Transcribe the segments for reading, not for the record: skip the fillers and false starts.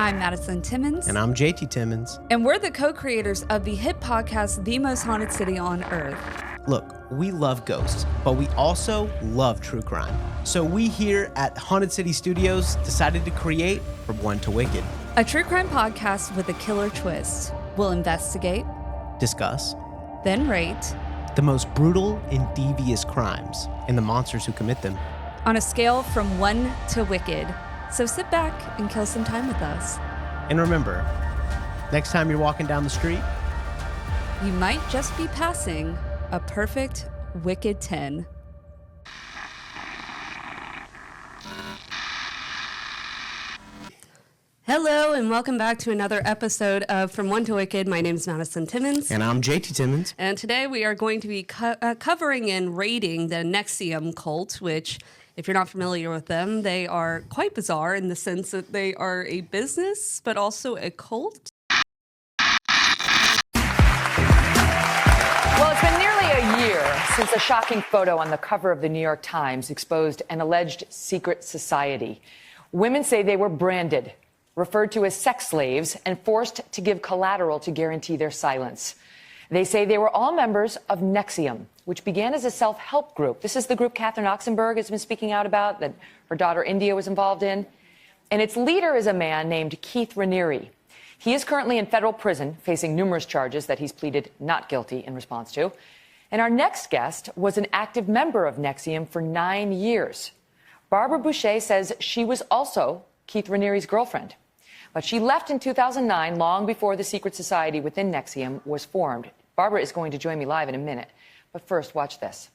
I'm Madison Timmons. And I'm JT Timmons. And we're the co-creators of the hit podcast, The Most Haunted City on Earth. Look, we love ghosts, but we also love true crime. So we here at Haunted City Studios decided to create From One to Wicked. A true crime podcast with a killer twist. We'll investigate, discuss, then rate the most brutal and devious crimes and the monsters who commit them. On a scale from 1 to wicked. So sit back and kill some time with us. And remember, next time you're walking down the street, you might just be passing a perfect wicked 10. Hello and welcome back to another episode of From One to Wicked. My name is Madison Timmons. And I'm JT Timmons. And today we are going to be covering and rating the NXIVM cult, which, if you're not familiar with them, they are quite bizarre in the sense that they are a business, but also a cult. Well, it's been nearly a year since a shocking photo on the cover of the New York Times exposed an alleged secret society. Women say they were branded, referred to as sex slaves, and forced to give collateral to guarantee their silence. They say they were all members of NXIVM, which began as a self-help group. This is the group Catherine Oxenberg has been speaking out about, that her daughter India was involved in. And its leader is a man named Keith Raniere. He is currently in federal prison, facing numerous charges that he's pleaded not guilty in response to. And our next guest was an active member of NXIVM for 9 years. Barbara Boucher says she was also Keith Raniere's girlfriend. But she left in 2009, long before the secret society within NXIVM was formed. Barbara is going to join me live in a minute. But first, watch this.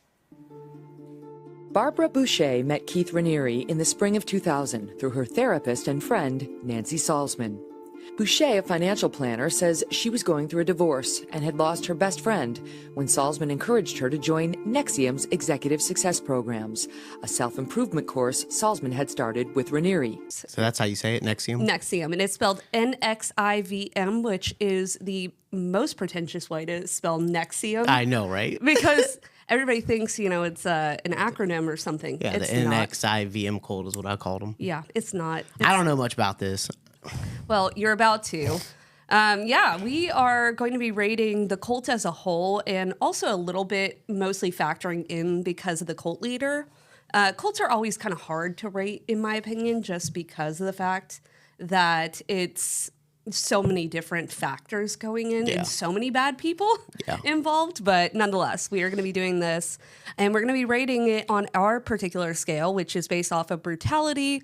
Barbara Boucher met Keith Raniere in the spring of 2000 through her therapist and friend, Nancy Salzman. Boucher, a financial planner, says she was going through a divorce and had lost her best friend when Salzman encouraged her to join NXIVM's Executive Success Programs, a self-improvement course Salzman had started with Raniere. So that's how you say it, NXIVM? NXIVM, and it's spelled NXIVM, which is the most pretentious way to spell NXIVM. I know, right? Because everybody thinks, it's an acronym or something. Yeah, it's the not. NXIVM code is what I called them. Yeah, it's not. I don't know much about this. Well, you're about to. We are going to be rating the cult as a whole and also a little bit mostly factoring in because of the cult leader. Cults are always kind of hard to rate, in my opinion, just because of the fact that it's so many different factors going in and so many bad people involved. But nonetheless, we are going to be doing this and we're going to be rating it on our particular scale, which is based off of brutality,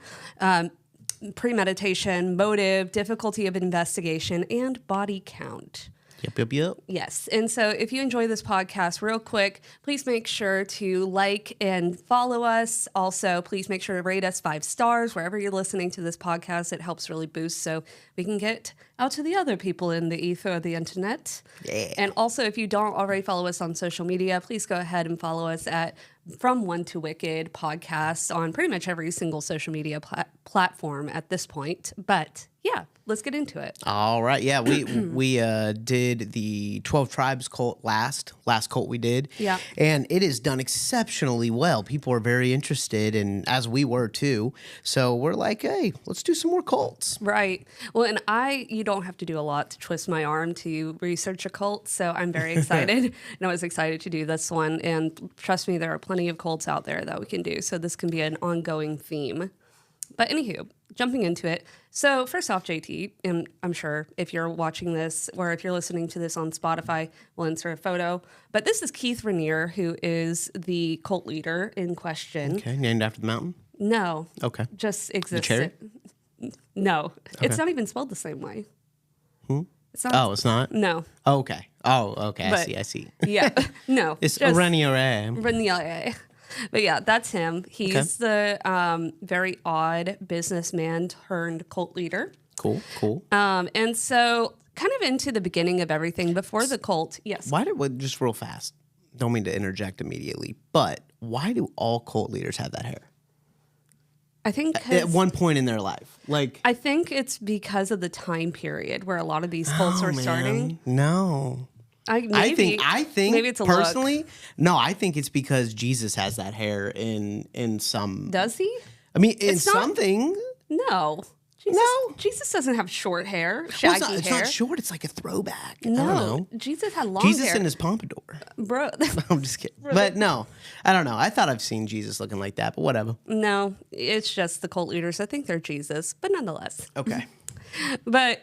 premeditation, motive, difficulty of investigation, and body count. Yep. Yes. And so if you enjoy this podcast, real quick, please make sure to like and follow us. Also, please make sure to rate us 5 stars wherever you're listening to this podcast. It helps really boost so we can get out to the other people in the ether of the internet. Yeah. And also, if you don't already follow us on social media, please go ahead and follow us at From One to Wicked podcast on pretty much every single social media platform at this point. But yeah, let's get into it. All right. Yeah, we did the 12 Tribes cult last cult we did. Yeah. And it is done exceptionally well. People are very interested, and as we were too. So we're like, hey, let's do some more cults. Right. Well, and you don't have to do a lot to twist my arm to research a cult, so I'm very excited. And I was excited to do this one. And trust me, there are plenty of cults out there that we can do. So this can be an ongoing theme. But anywho, jumping into it. So first off, JT, and I'm sure if you're watching this or if you're listening to this on Spotify, we'll insert a photo. But this is Keith Raniere, who is the cult leader in question. Okay, named after the mountain? No. Okay. Just exists. The cherry? No. Okay. It's not even spelled the same way. It's not. Oh, it's not? No. Oh, okay. Oh, okay. But, I see. Yeah. No. It's Raniere. Raniere. But yeah, that's him. He's the very odd businessman turned cult leader. Cool. And so kind of into the beginning of everything before the cult. Yes. Just real fast, don't mean to interject immediately, but why do all cult leaders have that hair? I think at one point in their life, I think it's because of the time period where a lot of these cults are starting. No. I think maybe it's a personally, look. No, I think it's because Jesus has that hair in some. Does he? I mean, in something. No. Jesus doesn't have short hair, Well, shaggy it's hair. not short. It's like a throwback. I No, don't know. Jesus had long Jesus hair. and his pompadour. Bro. I'm just kidding. But no, I don't know. I thought I've seen Jesus looking like that, but whatever. No, it's just the cult leaders. I think they're Jesus, but nonetheless. Okay. But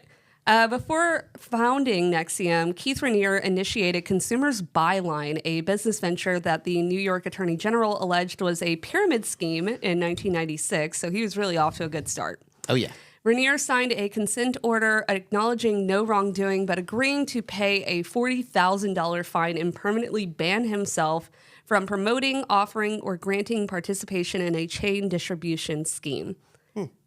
before founding NXIVM, Keith Raniere initiated Consumers Byline, a business venture that the New York Attorney General alleged was a pyramid scheme in 1996. So he was really off to a good start. Oh, yeah. Raniere signed a consent order acknowledging no wrongdoing, but agreeing to pay a $40,000 fine and permanently ban himself from promoting, offering, or granting participation in a chain distribution scheme.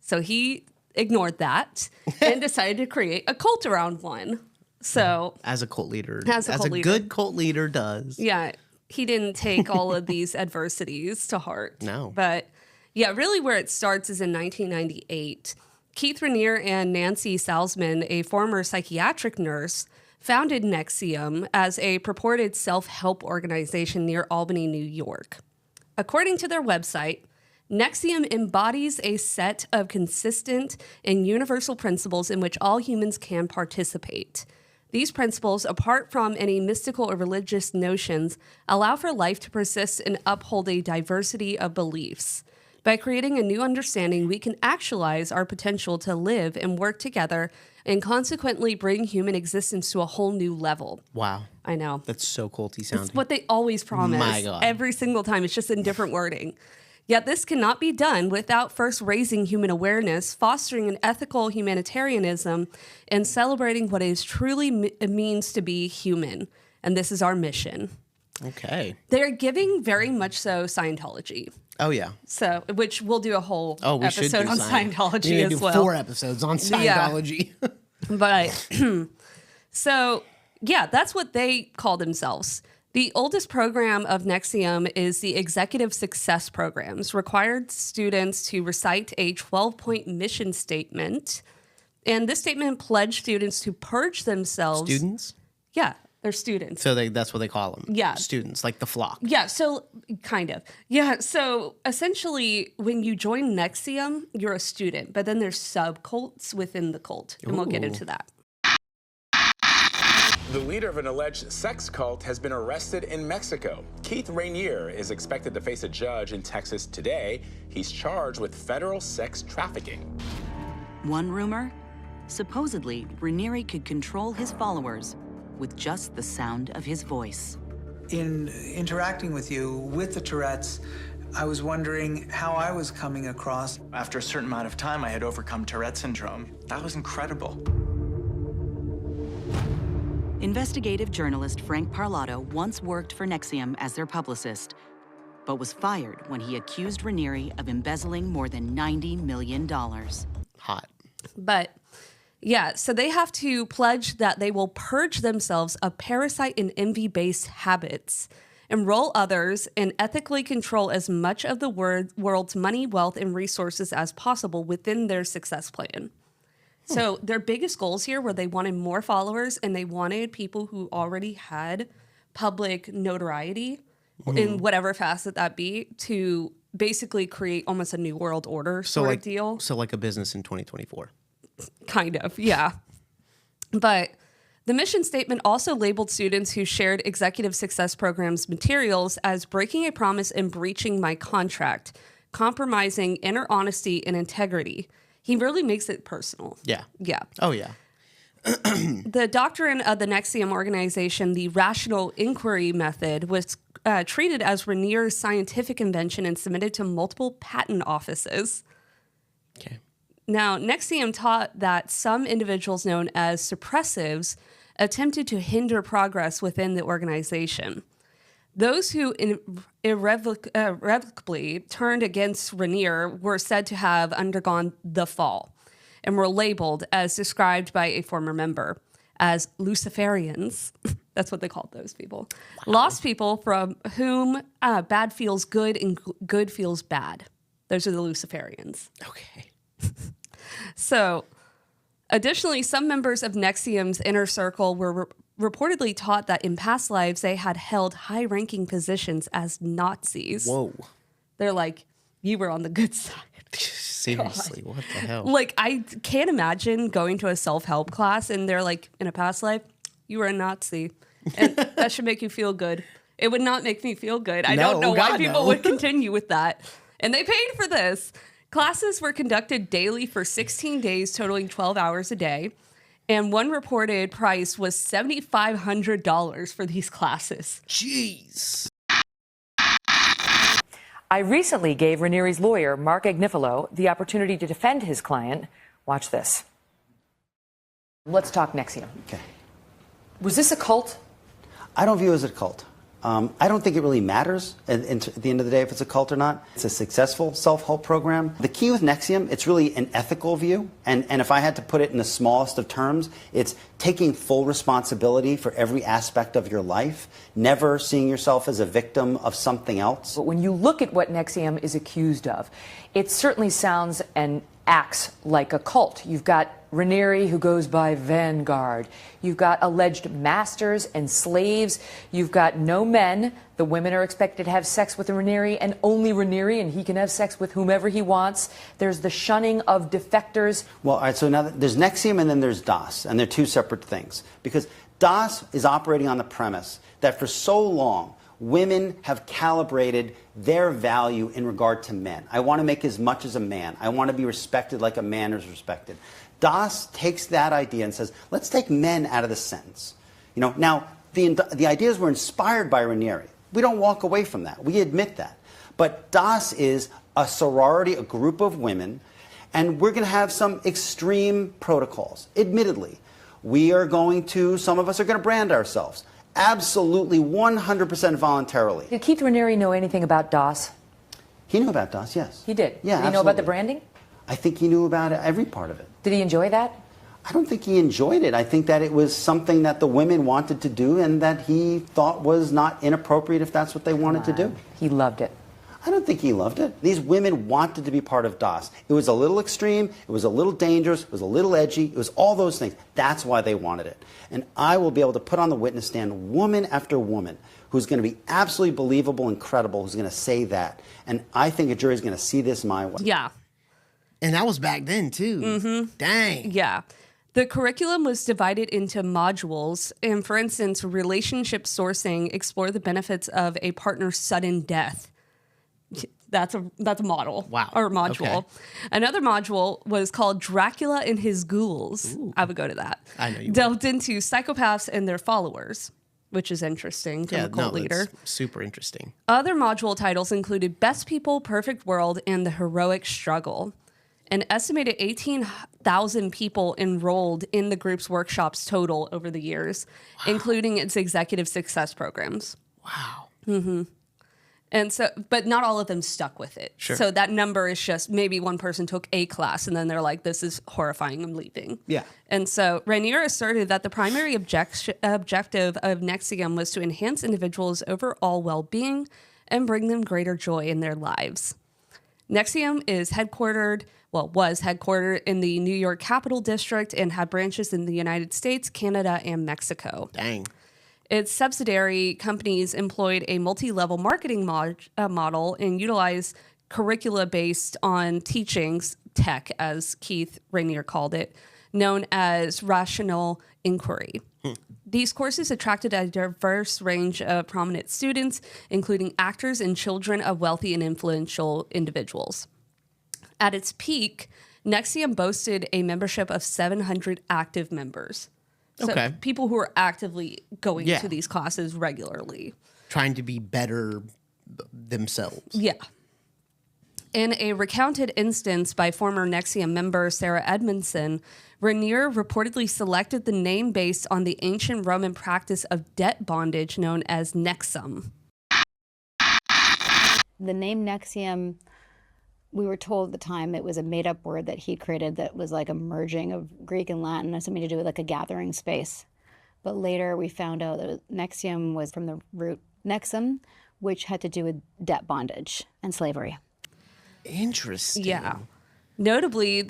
So he ignored that and decided to create a cult around one. So As a cult leader. As a cult leader. Good cult leader does. yeah, he didn't take all of these adversities to heart. No. But yeah, really where it starts is in 1998. Keith Raniere and Nancy Salzman, a former psychiatric nurse, founded NXIVM as a purported self-help organization near Albany, New York. According to their website, NXIVM embodies a set of consistent and universal principles in which all humans can participate. These principles, apart from any mystical or religious notions, allow for life to persist and uphold a diversity of beliefs. By creating a new understanding, we can actualize our potential to live and work together and consequently bring human existence to a whole new level. Wow. I know. That's so culty sounding. It's what they always promise. My God. Every single time. It's just in different wording. Yet this cannot be done without first raising human awareness, fostering an ethical humanitarianism, and celebrating what it truly means to be human. And this is our mission. Okay. They're giving very much so Scientology. Oh, yeah. So, which we'll do a whole We should episode do on Scientology we need to as do well. 4 episodes on Scientology. But so, yeah, that's what they call themselves. The oldest program of NXIVM is the Executive Success Programs, required students to recite a 12-point mission statement. And this statement pledged students to purge themselves. Students? Yeah, they're students. So that's what they call them. Yeah. Students, like the flock. Yeah, so kind of. Yeah, so essentially when you join NXIVM, you're a student, but then there's sub-cults within the cult, and we'll get into that. The leader of an alleged sex cult has been arrested in Mexico. Keith Raniere is expected to face a judge in Texas today. He's charged with federal sex trafficking. One rumor? Supposedly, Raniere could control his followers with just the sound of his voice. In interacting with you with the Tourette's, I was wondering how I was coming across. After a certain amount of time, I had overcome Tourette syndrome. That was incredible. Investigative journalist Frank Parlato once worked for NXIVM as their publicist, but was fired when he accused Raniere of embezzling more than $90 million. Hot. But yeah, so they have to pledge that they will purge themselves of parasite and envy-based habits, enroll others, and ethically control as much of the world's money, wealth, and resources as possible within their success plan. So their biggest goals here were they wanted more followers and they wanted people who already had public notoriety in whatever facet that be to basically create almost a new world order sort of deal. So like a business in 2024. Kind of, yeah. But the mission statement also labeled students who shared Executive Success Programs materials as breaking a promise and breaching my contract, compromising inner honesty and integrity. He really makes it personal. Yeah. Yeah. Oh, yeah. The doctrine of the NXIVM organization, the rational inquiry method, was treated as Raniere's scientific invention and submitted to multiple patent offices. Okay. Now, NXIVM taught that some individuals known as suppressives attempted to hinder progress within the organization. Those who irrevocably turned against Raniere were said to have undergone the fall and were labeled, as described by a former member, as Luciferians. That's what they called those people. Wow. Lost people from whom bad feels good and good feels bad. Those are the Luciferians. Okay. So, additionally, some members of NXIVM's inner circle were reportedly taught that in past lives they had held high-ranking positions as Nazis. Whoa. They're like, you were on the good side. Seriously, what the hell? Like, I can't imagine going to a self-help class and they're like, in a past life, you were a Nazi. And that should make you feel good. It would not make me feel good. I don't know why people would continue with that. And they paid for this. Classes were conducted daily for 16 days, totaling 12 hours a day. And one reported price was $7,500 for these classes. Jeez. I recently gave Raniere's lawyer, Mark Agnifilo, the opportunity to defend his client. Watch this. Let's talk NXIVM. Okay. Was this a cult? I don't view it as a cult. I don't think it really matters at the end of the day if it's a cult or not. It's a successful self-help program. The key with NXIVM, it's really an ethical view. And if I had to put it in the smallest of terms, it's taking full responsibility for every aspect of your life, never seeing yourself as a victim of something else. But when you look at what NXIVM is accused of, it certainly sounds and acts like a cult. You've got Raniere, who goes by Vanguard. You've got alleged masters and slaves. You've got no men. The women are expected to have sex with Raniere and only Raniere, and he can have sex with whomever he wants. There's the shunning of defectors. Well, all right, so now there's NXIVM and then there's DOS, and they're two separate things. Because DOS is operating on the premise that for so long, women have calibrated their value in regard to men. I want to make as much as a man. I want to be respected like a man is respected. DOS takes that idea and says, let's take men out of the sentence. You know, now, the ideas were inspired by Raniere. We don't walk away from that. We admit that. But DOS is a sorority, a group of women, and we're going to have some extreme protocols. Admittedly, some of us are going to brand ourselves. Absolutely 100% voluntarily. Did Keith Raniere know anything about DOS? He knew about DOS, yes. He did? Yeah, Did he know about the branding? I think he knew about every part of it. Did he enjoy that? I don't think he enjoyed it. I think that it was something that the women wanted to do and that he thought was not inappropriate if that's what they wanted to do. He loved it. I don't think he loved it. These women wanted to be part of DOS. It was a little extreme, it was a little dangerous, it was a little edgy, it was all those things. That's why they wanted it. And I will be able to put on the witness stand woman after woman who's going to be absolutely believable and credible, who's going to say that. And I think a jury is going to see this my way. Yeah. And that was back then, too. Mm-hmm. Dang. Yeah. The curriculum was divided into modules. And for instance, relationship sourcing explored the benefits of a partner's sudden death. That's a model. Wow. Or module. Okay. Another module was called Dracula and His Ghouls. Ooh. I would go to that. I know you would. Delved into psychopaths and their followers, which is interesting from a cult leader. That's super interesting. Other module titles included Best People, Perfect World, and The Heroic Struggle. An estimated 18,000 people enrolled in the group's workshops total over the years, including its executive success programs. Wow. Mm-hmm. And so, but not all of them stuck with it. Sure. So that number is just maybe one person took a class and then they're like, this is horrifying, I'm leaving. Yeah. And so Raniere asserted that the primary objective of NXIVM was to enhance individuals' overall well-being and bring them greater joy in their lives. NXIVM was headquartered in the New York Capital District and had branches in the United States, Canada, and Mexico. Dang. Its subsidiary companies employed a multi-level marketing model and utilized curricula based on teachings, tech, as Keith Raniere called it, known as rational inquiry. These courses attracted a diverse range of prominent students, including actors and children of wealthy and influential individuals. At its peak, NXIVM boasted a membership of 700 active members. So okay. People who are actively going to these classes regularly. Trying to be better themselves. Yeah. In a recounted instance by former NXIVM member Sarah Edmondson, Raniere reportedly selected the name based on the ancient Roman practice of debt bondage known as NXIVM. The name NXIVM, we were told at the time it was a made-up word that he created that was like a merging of Greek and Latin and something to do with like a gathering space. But later we found out that NXIVM was from the root nexum, which had to do with debt bondage and slavery. Interesting. Yeah. Notably,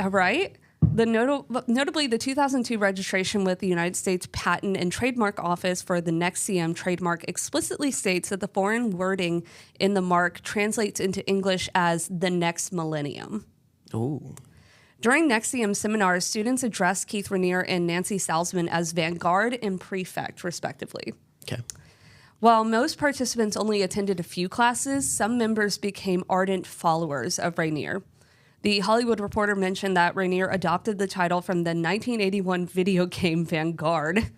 right? Notably, the 2002 registration with the United States Patent and Trademark Office for the NXIVM trademark explicitly states that the foreign wording in the mark translates into English as the next millennium. Ooh. During NXIVM seminars, students addressed Keith Raniere and Nancy Salzman as vanguard and prefect, respectively. Okay. While most participants only attended a few classes, some members became ardent followers of Raniere. The Hollywood Reporter mentioned that Raniere adopted the title from the 1981 video game Vanguard,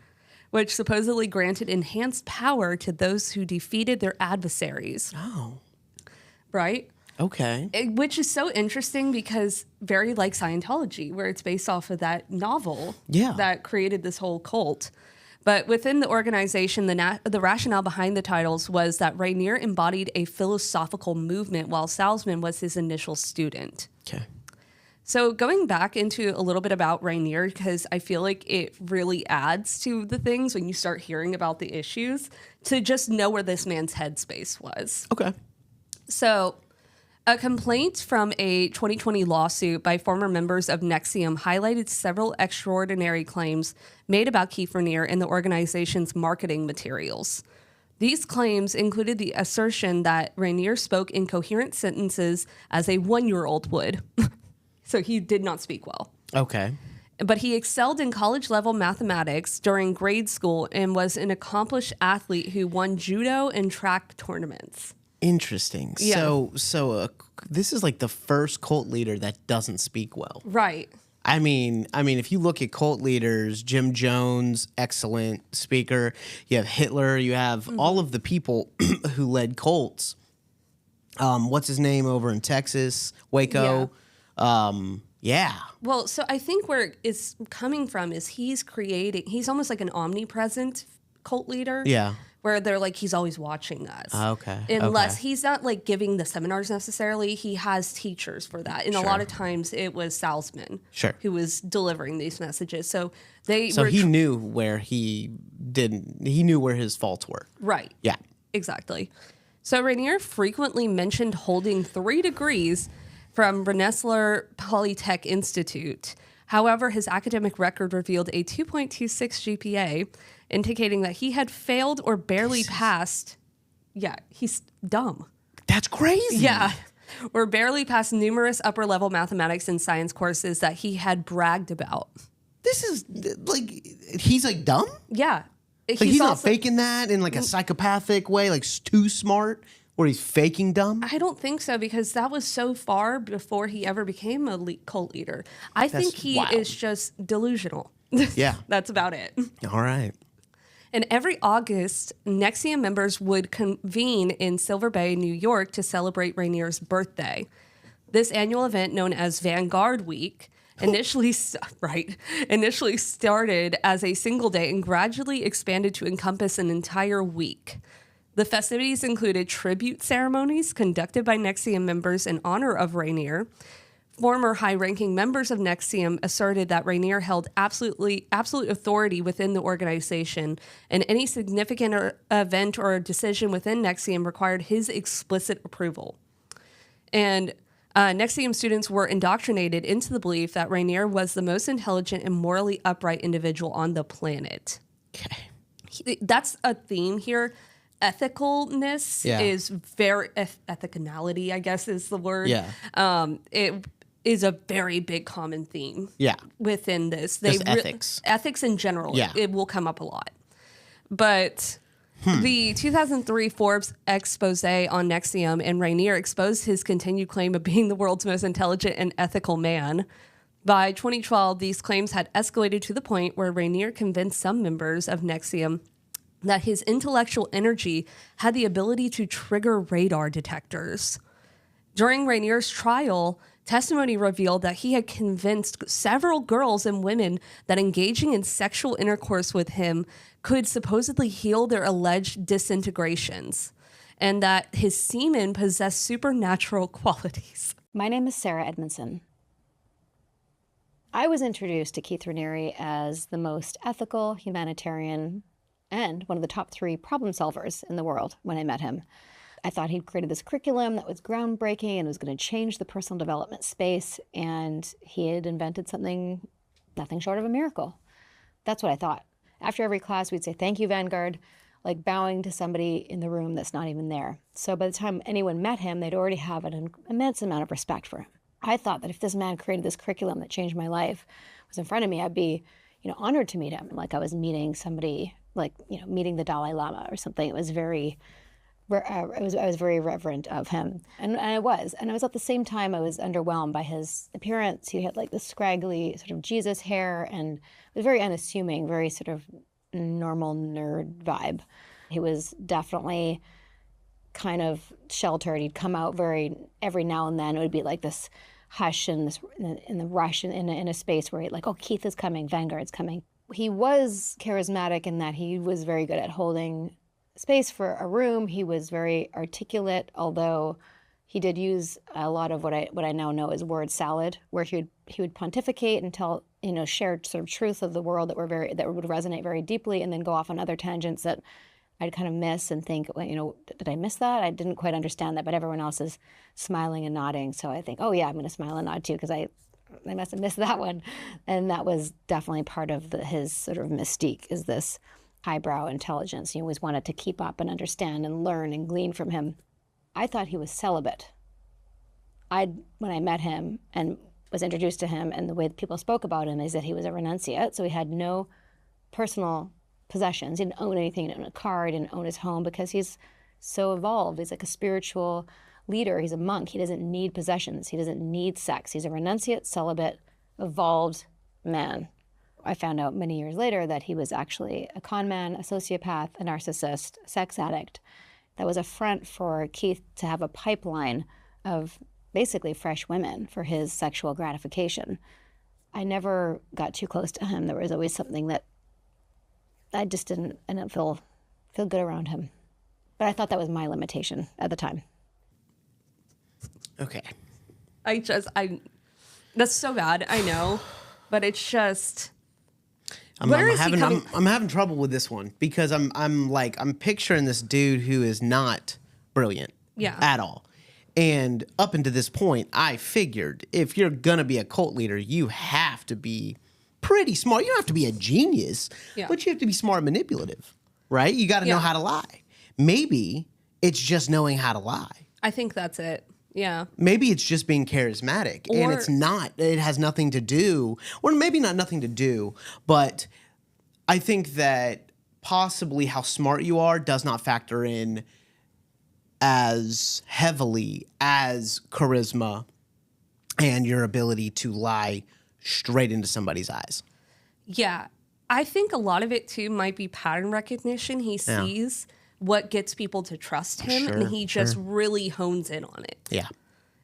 which supposedly granted enhanced power to those who defeated their adversaries. Oh. Right? Okay. Which is so interesting because very like Scientology, where it's based off of that novel that created this whole cult. But within the organization, the rationale behind the titles was that Raniere embodied a philosophical movement while Salzman was his initial student. Okay. So going back into a little bit about Raniere, because I feel like it really adds to the things when you start hearing about the issues, to just know where this man's headspace was. Okay. So a complaint from a 2020 lawsuit by former members of NXIVM highlighted several extraordinary claims made about Keith Raniere in the organization's marketing materials. These claims included the assertion that Raniere spoke in coherent sentences as a 1-year-old would. So he did not speak well. Okay. But he excelled in college-level mathematics during grade school and was an accomplished athlete who won judo and track tournaments. Interesting. Yeah. So this is like the first cult leader that doesn't speak well. Right. I mean, if you look at cult leaders, Jim Jones, excellent speaker. You have Hitler. You have all of the people who led cults. What's his name over in Texas? Waco. Yeah. Well, so I think where it's coming from is he's almost like an omnipresent cult leader. Yeah. Where they're like, he's always watching us. Okay. Unless he's not like giving the seminars necessarily, he has teachers for that. And a lot of times it was Salzman who was delivering these messages. So he knew where he knew where his faults were. Right. Yeah. Exactly. So Raniere frequently mentioned holding 3 degrees from Rensselaer Polytech Institute. However, his academic record revealed a 2.26 GPA, indicating that he had failed or barely passed. Yeah, he's dumb. That's crazy. Yeah. Or barely passed numerous upper-level mathematics and science courses that he had bragged about. This is like, he's like dumb? Yeah. Like he's not faking that in like a psychopathic way, like too smart, where he's faking dumb? I don't think so, because that was so far before he ever became a cult leader. I think he is just delusional. Yeah. That's about it. All right. And every August, NXIVM members would convene in Silver Bay, New York to celebrate Raniere's birthday. This annual event, known as Vanguard Week, initially started as a single day and gradually expanded to encompass an entire week. The festivities included tribute ceremonies conducted by NXIVM members in honor of Raniere. Former high-ranking members of NXIVM asserted that Raniere held absolute authority within the organization, and any significant event or decision within NXIVM required his explicit approval. And NXIVM students were indoctrinated into the belief that Raniere was the most intelligent and morally upright individual on the planet. Okay. That's a theme here. Ethicalness is very ethicality, I guess is the word. Yeah. It is a very big common theme. Yeah. Within this, ethics in general. Yeah. It will come up a lot. But the 2003 Forbes expose on NXIVM and Raniere exposed his continued claim of being the world's most intelligent and ethical man. By 2012, these claims had escalated to the point where Raniere convinced some members of NXIVM that his intellectual energy had the ability to trigger radar detectors. During Raniere's trial, testimony revealed that he had convinced several girls and women that engaging in sexual intercourse with him could supposedly heal their alleged disintegrations, and that his semen possessed supernatural qualities. My name is Sarah Edmondson. I was introduced to Keith Raniere as the most ethical, humanitarian, and one of the top 3 problem solvers in the world when I met him. I thought he'd created this curriculum that was groundbreaking and was going to change the personal development space. And he had invented something, nothing short of a miracle. That's what I thought. After every class, we'd say, "Thank you, Vanguard," like bowing to somebody in the room that's not even there. So by the time anyone met him, they'd already have an immense amount of respect for him. I thought that if this man created this curriculum that changed my life was in front of me, I'd be, honored to meet him. Like I was meeting somebody, like, meeting the Dalai Lama or something. It was very, I was very reverent of him. And I was. And I was at the same time, I was underwhelmed by his appearance. He had like this scraggly sort of Jesus hair and was very unassuming, very sort of normal nerd vibe. He was definitely kind of sheltered. He'd come out every now and then. It would be like this hush and this in the rush in a space where like, "Oh, Keith is coming, Vanguard's coming." He was charismatic in that he was very good at holding space for a room. He was very articulate, although he did use a lot of what I now know as word salad, where he would pontificate and tell, share sort of truth of the world that would resonate very deeply, and then go off on other tangents that I'd kind of miss and think, well, did I miss that? I didn't quite understand that, but everyone else is smiling and nodding. So I think, oh yeah, I'm going to smile and nod too, because I must have missed that one. And that was definitely part of his sort of mystique, is this highbrow intelligence. You always wanted to keep up and understand and learn and glean from him. I thought he was celibate. When I met him and was introduced to him, and the way that people spoke about him is that he was a renunciate, so he had no personal possessions. He didn't own anything. He didn't own a car. He didn't own his home, because he's so evolved. He's like a spiritual leader. He's a monk. He doesn't need possessions. He doesn't need sex. He's a renunciate, celibate, evolved man. I found out many years later that he was actually a con man, a sociopath, a narcissist, a sex addict. That was a front for Keith to have a pipeline of basically fresh women for his sexual gratification. I never got too close to him. There was always something that I didn't feel good around him. But I thought that was my limitation at the time. Okay. That's so bad, I know, but it's just, I'm having trouble with this one, because I'm picturing this dude who is not brilliant at all. And up until this point, I figured if you're going to be a cult leader, you have to be pretty smart. You don't have to be a genius, but you have to be smart and manipulative, right? You got to know how to lie. Maybe it's just knowing how to lie. I think that's it. Yeah. Maybe it's just being charismatic, and it's not. It has nothing to do, or maybe not nothing to do, but I think that possibly how smart you are does not factor in as heavily as charisma and your ability to lie straight into somebody's eyes. Yeah. I think a lot of it too might be pattern recognition. He sees what gets people to trust him, and he just really hones in on it. Yeah.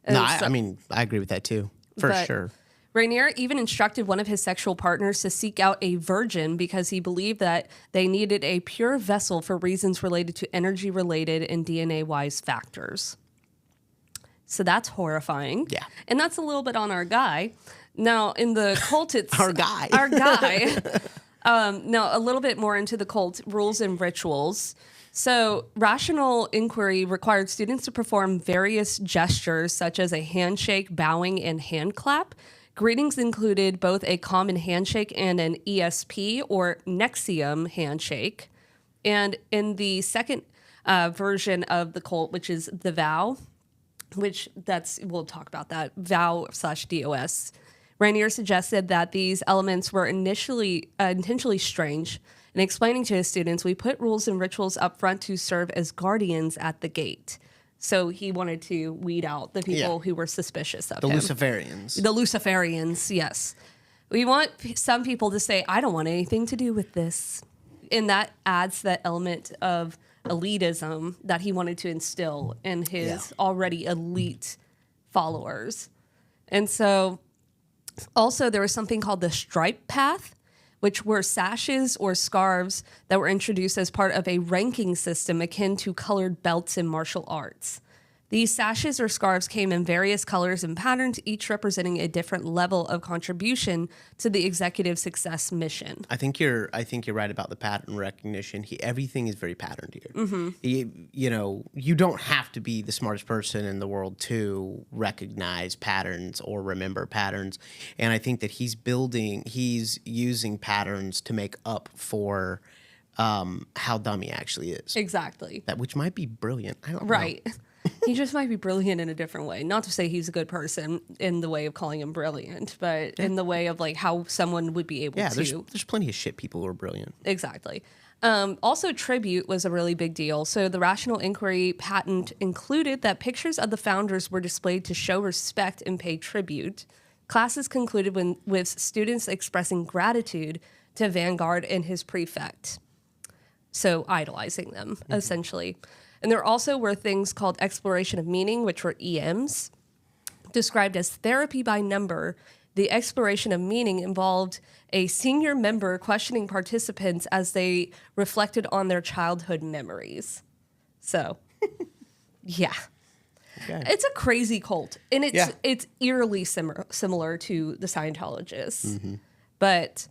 No, I mean, I agree with that too, for sure. Raniere even instructed one of his sexual partners to seek out a virgin because he believed that they needed a pure vessel for reasons related to energy-related and DNA-wise factors. So that's horrifying. Yeah. And that's a little bit on our guy. Now, in the cult, it's... Our guy. Our guy. Now, a little bit more into the cult rules and rituals. So rational inquiry required students to perform various gestures, such as a handshake, bowing, and hand clap. Greetings included both a common handshake and an ESP, or NXIVM handshake. And in the second version of the cult, which is the vow, we'll talk about that, vow/DOS, Raniere suggested that these elements were intentionally strange. And explaining to his students, we put rules and rituals up front to serve as guardians at the gate. So he wanted to weed out the people who were suspicious of him. The Luciferians. The Luciferians, yes. We want some people to say, I don't want anything to do with this. And that adds that element of elitism that he wanted to instill in his already elite followers. And so also there was something called the stripe path, which were sashes or scarves that were introduced as part of a ranking system akin to colored belts in martial arts. These sashes or scarves came in various colors and patterns, each representing a different level of contribution to the executive success mission. I think you're right about the pattern recognition. Everything is very patterned here. You don't have to be the smartest person in the world to recognize patterns or remember patterns. And I think that he's using patterns to make up for how dumb he actually is. Exactly. Which might be brilliant. I don't know. Right. He just might be brilliant in a different way. Not to say he's a good person in the way of calling him brilliant, but in the way of like how someone would be able to. There's plenty of shit people who are brilliant. Exactly. Also, tribute was a really big deal. So the rational inquiry patent included that pictures of the founders were displayed to show respect and pay tribute. Classes concluded with students expressing gratitude to Vanguard and his prefect. So idolizing them, essentially. And there also were things called exploration of meaning, which were EMs. Described as therapy by number, the exploration of meaning involved a senior member questioning participants as they reflected on their childhood memories. So, yeah. Okay. It's a crazy cult. And it's eerily similar to the Scientologists. But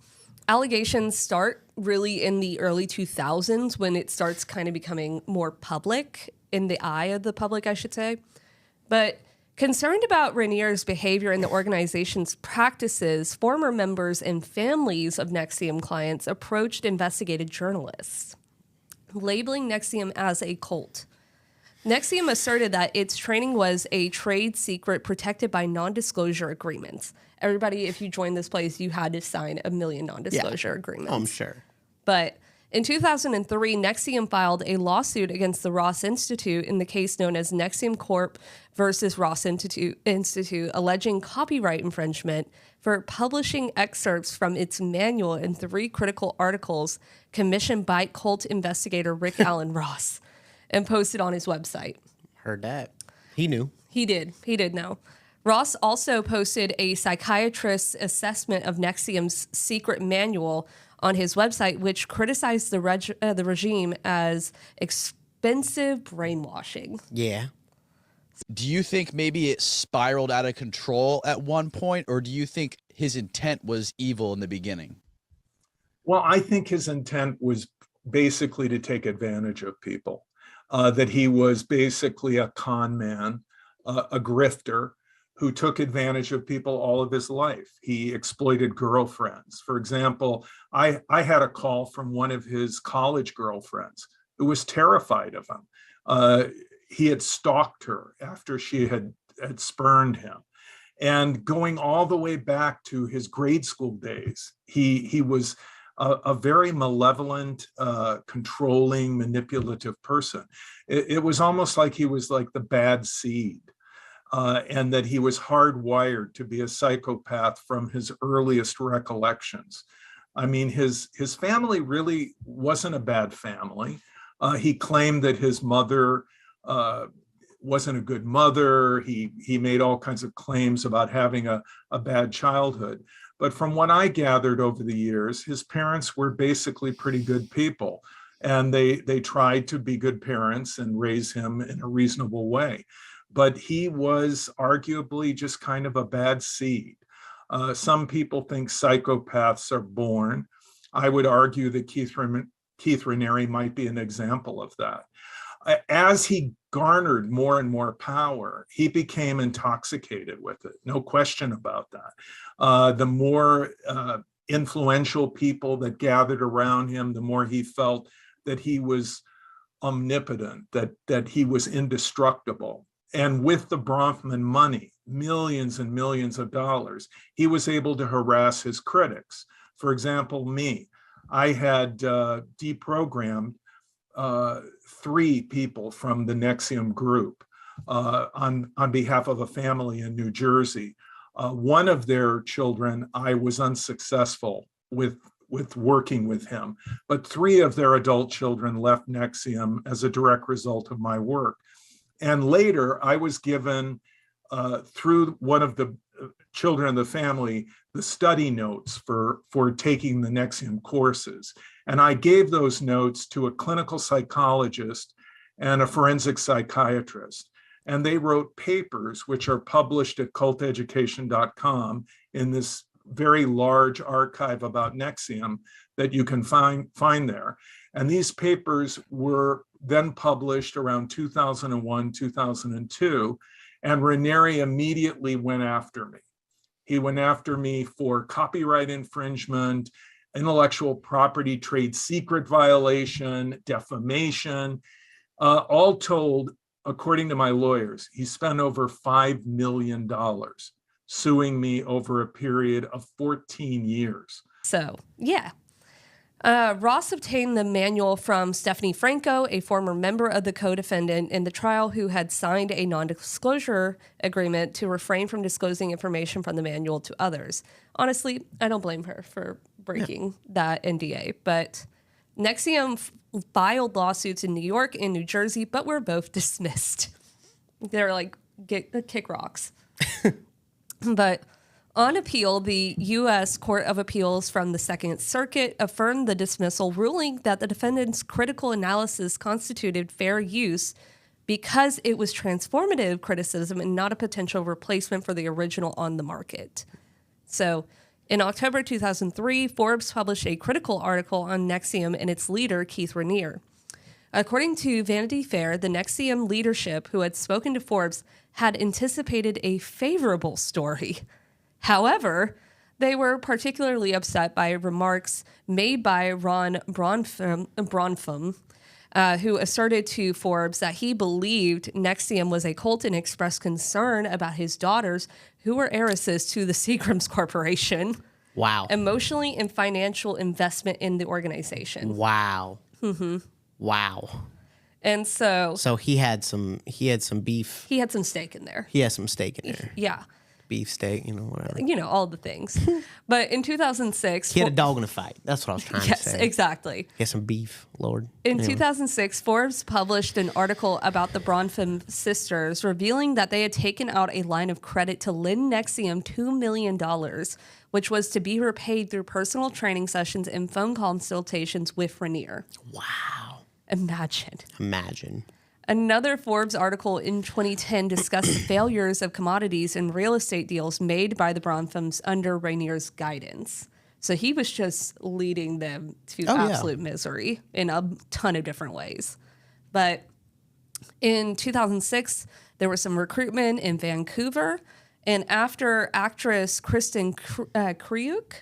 allegations start really in the early 2000s when it starts kind of becoming more public, in the eye of the public, I should say. But concerned about Raniere's behavior and the organization's practices, former members and families of NXIVM clients approached investigative journalists, labeling NXIVM as a cult. NXIVM asserted that its training was a trade secret protected by non-disclosure agreements. Everybody, if you joined this place, you had to sign 1 million non-disclosure agreements. I'm sure. But in 2003, NXIVM filed a lawsuit against the Ross Institute in the case known as NXIVM Corp. Versus Ross Institute, alleging copyright infringement for publishing excerpts from its manual in 3 critical articles commissioned by cult investigator Rick Allen Ross and posted on his website. Heard that. He knew. He did know. Ross also posted a psychiatrist's assessment of NXIVM's secret manual on his website, which criticized the regime as expensive brainwashing. Yeah. Do you think maybe it spiraled out of control at one point, or do you think his intent was evil in the beginning? Well, I think his intent was basically to take advantage of people, that he was basically a con man, a grifter, who took advantage of people all of his life. He exploited girlfriends. For example, I had a call from one of his college girlfriends who was terrified of him. He had stalked her after she had spurned him. And going all the way back to his grade school days, he was a very malevolent, controlling, manipulative person. It was almost like he was like the bad seed. And that he was hardwired to be a psychopath from his earliest recollections. I mean, his family really wasn't a bad family. He claimed that his mother wasn't a good mother. He made all kinds of claims about having a bad childhood. But from what I gathered over the years, his parents were basically pretty good people. And they tried to be good parents and raise him in a reasonable way. But he was arguably just kind of a bad seed. Some people think psychopaths are born. I would argue that Keith Raniere might be an example of that. As he garnered more and more power, he became intoxicated with it. No question about that. The more influential people that gathered around him, the more he felt that he was omnipotent, that he was indestructible. And with the Bronfman money, millions and millions of dollars, he was able to harass his critics. For example, me, I had deprogrammed 3 people from the NXIVM group on behalf of a family in New Jersey. One of their children, I was unsuccessful with working with him, but 3 of their adult children left NXIVM as a direct result of my work. And later, I was given, through one of the children of the family, the study notes for taking the NXIVM courses. And I gave those notes to a clinical psychologist and a forensic psychiatrist. And they wrote papers which are published at culteducation.com in this very large archive about NXIVM that you can find there. And these papers were then published around 2001, 2002, and Raniere immediately went after me. He went after me for copyright infringement, intellectual property, trade secret violation, defamation. All told, according to my lawyers, he spent over $5 million suing me over a period of 14 years. So, yeah. Ross obtained the manual from Stephanie Franco, a former member of the co-defendant in the trial who had signed a non-disclosure agreement to refrain from disclosing information from the manual to others. Honestly, I don't blame her for breaking that NDA, but NXIVM filed lawsuits in New York and New Jersey, but were both dismissed. They're like, kick rocks. But on appeal, the U.S. Court of Appeals from the Second Circuit affirmed the dismissal, ruling that the defendant's critical analysis constituted fair use because it was transformative criticism and not a potential replacement for the original on the market. So, in October 2003, Forbes published a critical article on NXIVM and its leader, Keith Raniere. According to Vanity Fair, the NXIVM leadership who had spoken to Forbes had anticipated a favorable story. However, they were particularly upset by remarks made by Ron Bronfman, who asserted to Forbes that he believed NXIVM was a cult and expressed concern about his daughters, who were heiresses to the Seagrams Corporation. Wow. Emotionally and financial investment in the organization. Wow. Mm-hmm. Wow. And so he had some beef. He had some steak in there. He has some steak in there. Yeah. Beef steak, whatever. All the things. But in 2006... He had a dog in a fight. That's what I was trying to say. Yes, exactly. He had some beef, Lord. In 2006, Forbes published an article about the Bronfman sisters, revealing that they had taken out a line of credit to lend NXIVM $2 million, which was to be repaid through personal training sessions and phone consultations with Raniere. Wow. Imagine. Another Forbes article in 2010 discussed the failures of commodities and real estate deals made by the Bronfmans under Raniere's guidance. So he was just leading them to absolute misery in a ton of different ways. But in 2006, there was some recruitment in Vancouver. And after actress Kristen Kriuk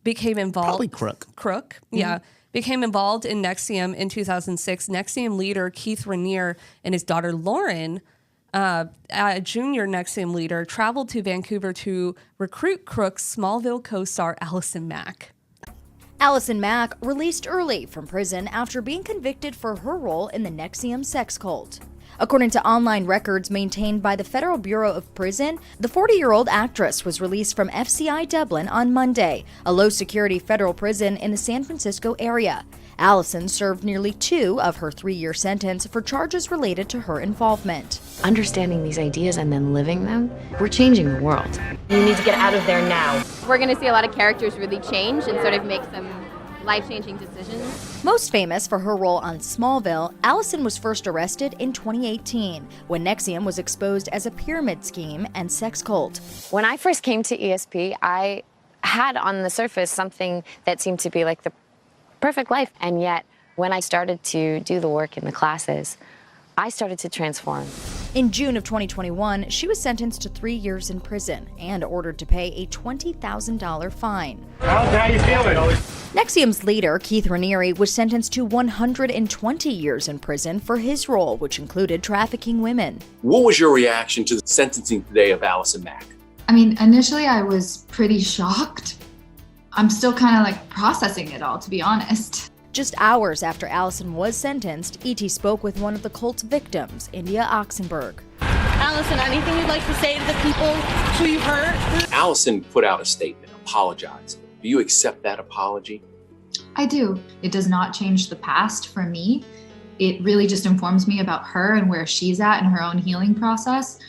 became involved... Probably Crook, yeah. Became involved in NXIVM in 2006. NXIVM leader Keith Raniere and his daughter Lauren, a junior NXIVM leader, traveled to Vancouver to recruit Crook's Smallville co-star Allison Mack. Allison Mack released early from prison after being convicted for her role in the NXIVM sex cult. According to online records maintained by the Federal Bureau of Prison, the 40-year-old actress was released from FCI Dublin on Monday, a low-security federal prison in the San Francisco area. Allison served nearly 2 of her 3-year sentence for charges related to her involvement. Understanding these ideas and then living them, we're changing the world. You need to get out of there now. We're going to see a lot of characters really change and sort of make some life-changing decisions. Most famous for her role on Smallville, Allison was first arrested in 2018 when NXIVM was exposed as a pyramid scheme and sex cult. When I first came to ESP, I had on the surface something that seemed to be like the perfect life. And yet, when I started to do the work in the classes, I started to transform. In June of 2021, she was sentenced to 3 years in prison and ordered to pay a $20,000 fine. How you feeling? NXIVM's leader, Keith Raniere, was sentenced to 120 years in prison for his role, which included trafficking women. What was your reaction to the sentencing today of Allison Mack? I mean, initially I was pretty shocked. I'm still kind of like processing it all, to be honest. Just hours after Allison was sentenced, E.T. spoke with one of the cult's victims, India Oxenberg. Allison, anything you'd like to say to the people who you hurt? Allison put out a statement, apologizing. Do you accept that apology? I do. It does not change the past for me. It really just informs me about her and where she's at in her own healing process.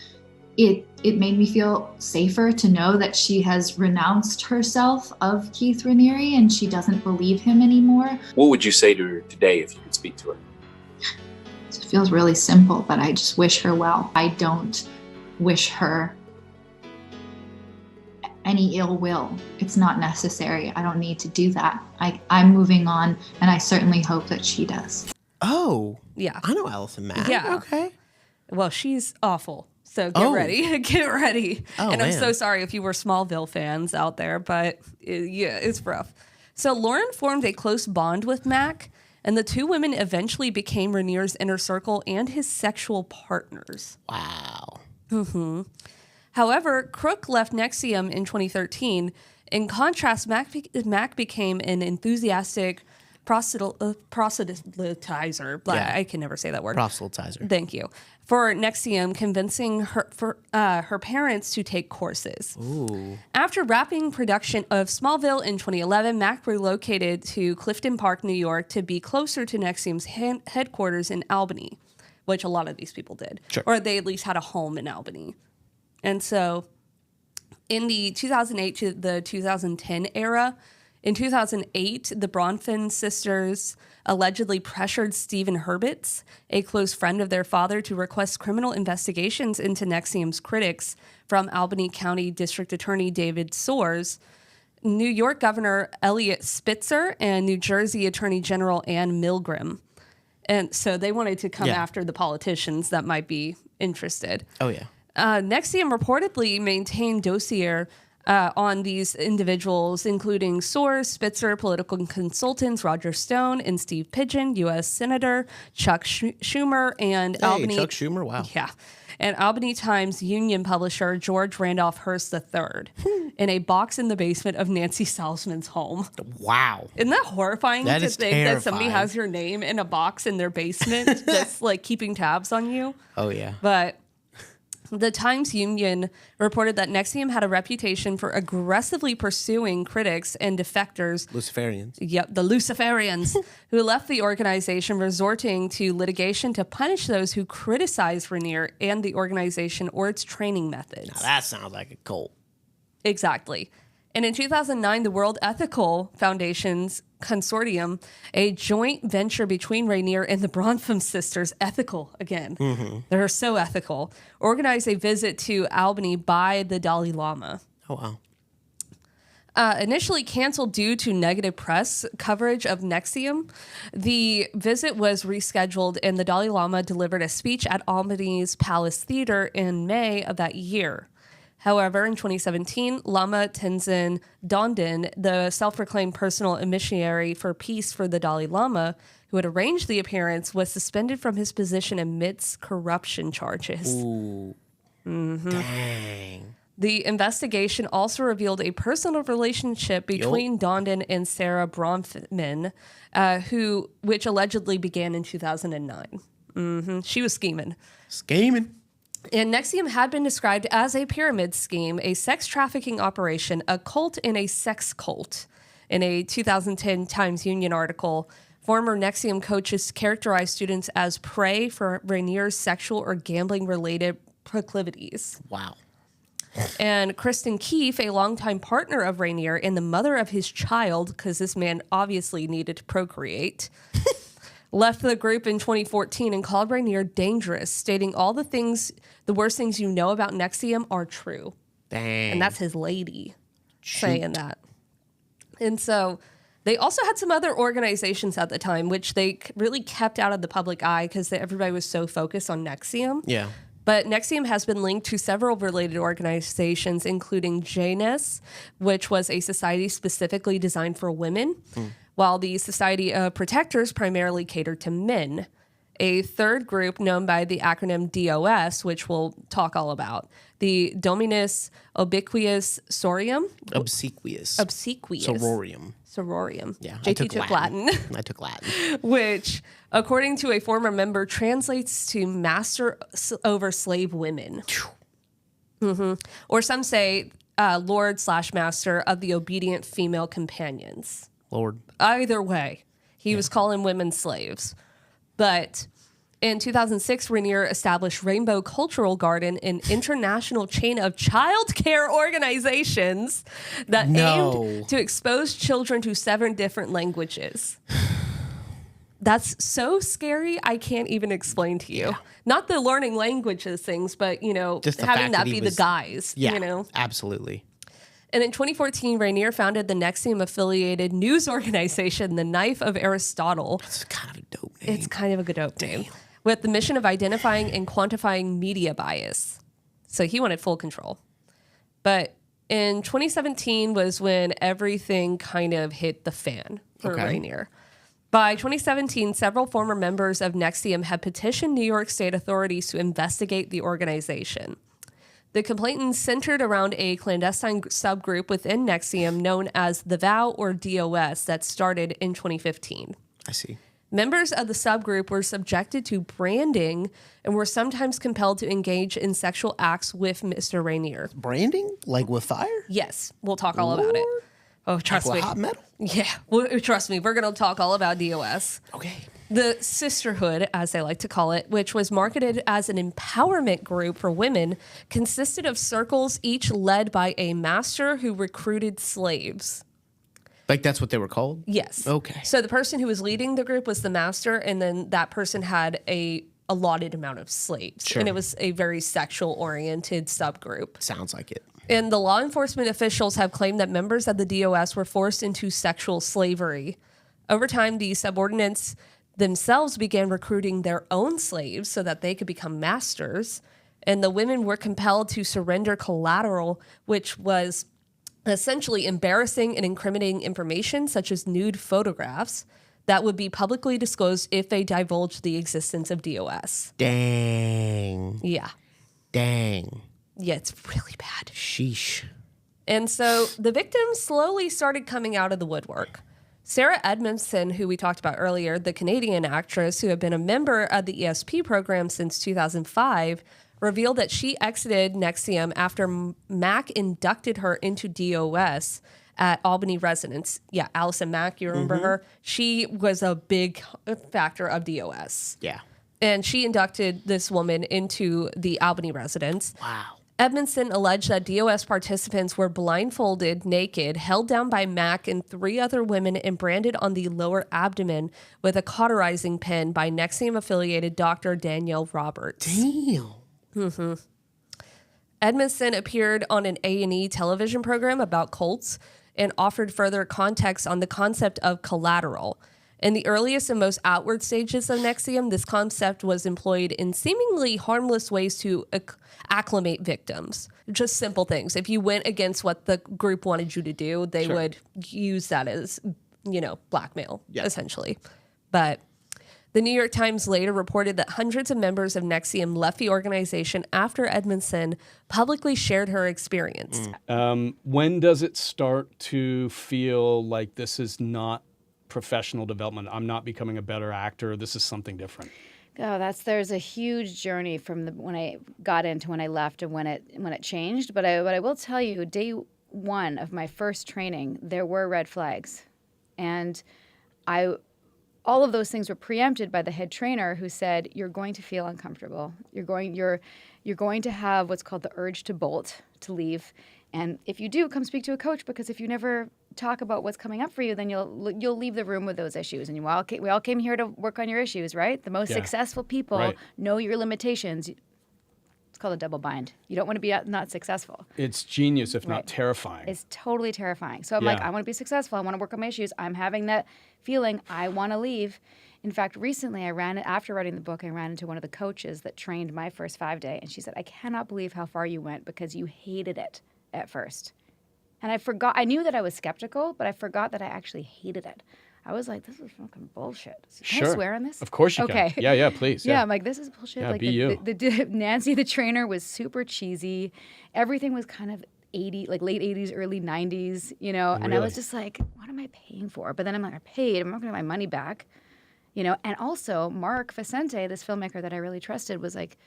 It made me feel safer to know that she has renounced herself of Keith Raniere and she doesn't believe him anymore. What would you say to her today if you could speak to her? It feels really simple, but I just wish her well. I don't wish her any ill will. It's not necessary. I don't need to do that. I'm moving on, and I certainly hope that she does. Oh, yeah. I know Allison Mack. Yeah. Okay. Well, she's awful. So get ready. Get ready. Oh, and I'm man. so sorry if you were Smallville fans out there, but yeah, it's rough. So Lauren formed a close bond with Mac, and the two women eventually became Raniere's inner circle and his sexual partners. Wow. Mm-hmm. However, Crook left NXIVM in 2013. In contrast, Mac became an enthusiastic proselytizer. Yeah. I can never say that word. Proselytizer. Thank you. For NXIVM, convincing her parents to take courses. Ooh. After wrapping production of Smallville in 2011, Mac relocated to Clifton Park, New York to be closer to NXIVM's headquarters in Albany, which a lot of these people did. Sure. Or they at least had a home in Albany. And so in the 2008 to the 2010 era, in 2008, the Bronfman sisters allegedly pressured Stephen Hurwitz, a close friend of their father, to request criminal investigations into NXIVM's critics from Albany County District Attorney David Soares, New York Governor Eliot Spitzer, and New Jersey Attorney General Ann Milgram. And so they wanted to come after the politicians that might be interested. Oh, yeah. NXIVM reportedly maintained dossier on these individuals, including Soares, Spitzer, political consultants Roger Stone and Steve Pigeon, U.S. Senator Chuck Schumer, and Albany. Chuck Schumer, wow. Yeah. And Albany Times Union publisher George Randolph Hearst III in a box in the basement of Nancy Salzman's home. Wow. Isn't that horrifying That to is think that somebody terrifying. has your name in a box in their basement that's like keeping tabs on you? Oh, yeah. But the Times Union reported that NXIVM had a reputation for aggressively pursuing critics and defectors. Luciferians. Yep, the Luciferians, who left the organization, resorting to litigation to punish those who criticized Raniere and the organization or its training methods. Now that sounds like a cult. Exactly. And in 2009, the World Ethical Foundation's consortium, a joint venture between Raniere and the Bronfman sisters, ethical again, they're so ethical, organized a visit to Albany by the Dalai Lama. Oh, wow. Initially canceled due to negative press coverage of NXIVM, the visit was rescheduled and the Dalai Lama delivered a speech at Albany's Palace Theater in May of that year. However, in 2017, Lama Tenzin Dondin, the self-proclaimed personal emissary for peace for the Dalai Lama, who had arranged the appearance, was suspended from his position amidst corruption charges. Ooh. Dang. The investigation also revealed a personal relationship between Dondin and Sarah Bronfman, which allegedly began in 2009. She was scheming. And NXIVM had been described as a pyramid scheme, a sex trafficking operation, a cult, and a sex cult. In a 2010 Times Union article, former NXIVM coaches characterized students as prey for Raniere's sexual or gambling-related proclivities. Wow. And Kristen Keefe, a longtime partner of Raniere and the mother of his child, because this man obviously needed to procreate, left the group in 2014 and called Raniere dangerous, stating all the worst things you know about NXIVM are true. Dang. And that's his lady saying that. And so they also had some other organizations at the time, which they really kept out of the public eye because everybody was so focused on NXIVM. Yeah. But NXIVM has been linked to several related organizations, including JNIS, which was a society specifically designed for women, while the Society of Protectors primarily catered to men. A third group known by the acronym DOS, which we'll talk all about, the Dominus Obsequious Sororium. Obsequious. Sororium. Yeah. JT took Latin. I took Latin. Which, according to a former member, translates to master over slave women. Or some say Lord/Master of the obedient female companions. Lord. Either way, he was calling women slaves. But in 2006, Raniere established Rainbow Cultural Garden, an international chain of child care organizations that aimed to expose children to 7 different languages. That's so scary. I can't even explain to you. Not the learning languages things, but, Just the having fact that that he be was- the guise, Yeah, absolutely. And in 2014, Raniere founded the NXIVM-affiliated news organization, The Knife of Aristotle. It's kind of a dope name. It's kind of a good dope name. With the mission of identifying and quantifying media bias. So he wanted full control. But in 2017 was when everything kind of hit the fan for Raniere. By 2017, several former members of NXIVM had petitioned New York State authorities to investigate the organization. The complainants centered around a clandestine subgroup within NXIVM known as the VOW or DOS that started in 2015. I see. Members of the subgroup were subjected to branding and were sometimes compelled to engage in sexual acts with Mr. Raniere. Branding? Like with fire? Yes, we'll talk all about it. Oh, trust Like me. with hot metal? Yeah, trust me. We're going to talk all about DOS. Okay. The sisterhood, as they like to call it, which was marketed as an empowerment group for women, consisted of circles each led by a master who recruited slaves. Like that's what they were called? Yes. Okay. So the person who was leading the group was the master, and then that person had a allotted amount of slaves. Sure. And it was a very sexual-oriented subgroup. Sounds like it. And the law enforcement officials have claimed that members of the DOS were forced into sexual slavery. Over time, the subordinates themselves began recruiting their own slaves so that they could become masters. And the women were compelled to surrender collateral, which was essentially embarrassing and incriminating information, such as nude photographs, that would be publicly disclosed if they divulged the existence of DOS. Dang. Yeah. Dang. Yeah, it's really bad. Sheesh. And so the victims slowly started coming out of the woodwork. Sarah Edmondson, who we talked about earlier, the Canadian actress who had been a member of the ESP program since 2005, revealed that she exited NXIVM after Mack inducted her into DOS at Albany residence. Yeah, Allison Mack, you remember her? She was a big factor of DOS. Yeah. And she inducted this woman into the Albany residence. Wow. Edmondson alleged that DOS participants were blindfolded, naked, held down by Mack and 3 other women, and branded on the lower abdomen with a cauterizing pen by NXIVM-affiliated Dr. Danielle Roberts. Damn. Mm-hmm. Edmondson appeared on an A&E television program about cults and offered further context on the concept of collateral. In the earliest and most outward stages of NXIVM, this concept was employed in seemingly harmless ways to acclimate victims. Just simple things. If you went against what the group wanted you to do, they would use that as, blackmail, essentially. But the New York Times later reported that hundreds of members of NXIVM left the organization after Edmondson publicly shared her experience. When does it start to feel like this is not professional development? I'm not becoming a better actor. This is something different. Oh, there's a huge journey from when I got into when I left and when it changed. But I will tell you, day one of my first training, there were red flags, and all of those things were preempted by the head trainer, who said, "You're going to feel uncomfortable. You're going to have what's called the urge to bolt, to leave." And if you do, come speak to a coach, because if you never talk about what's coming up for you, then you'll leave the room with those issues. And we all came here to work on your issues, right? The most successful people know your limitations. It's called a double bind. You don't want to be not successful. It's genius, if not terrifying. It's totally terrifying. So I'm like, I want to be successful. I want to work on my issues. I'm having that feeling. I want to leave. In fact, recently after writing the book, I ran into one of the coaches that trained my first 5-day. And she said, "I cannot believe how far you went because you hated it at first." And I knew that I was skeptical, but I forgot that I actually hated it. I was like, this is fucking bullshit. Can I swear on this? Of course you can. Yeah, please. Yeah, I'm like, this is bullshit. Yeah, like be you. Nancy, the trainer, was super cheesy. Everything was kind of late 80s, early 90s, and I was just like, what am I paying for? But then I'm like, I paid, I'm not gonna get my money back, And also Mark Vicente, this filmmaker that I really trusted, was like,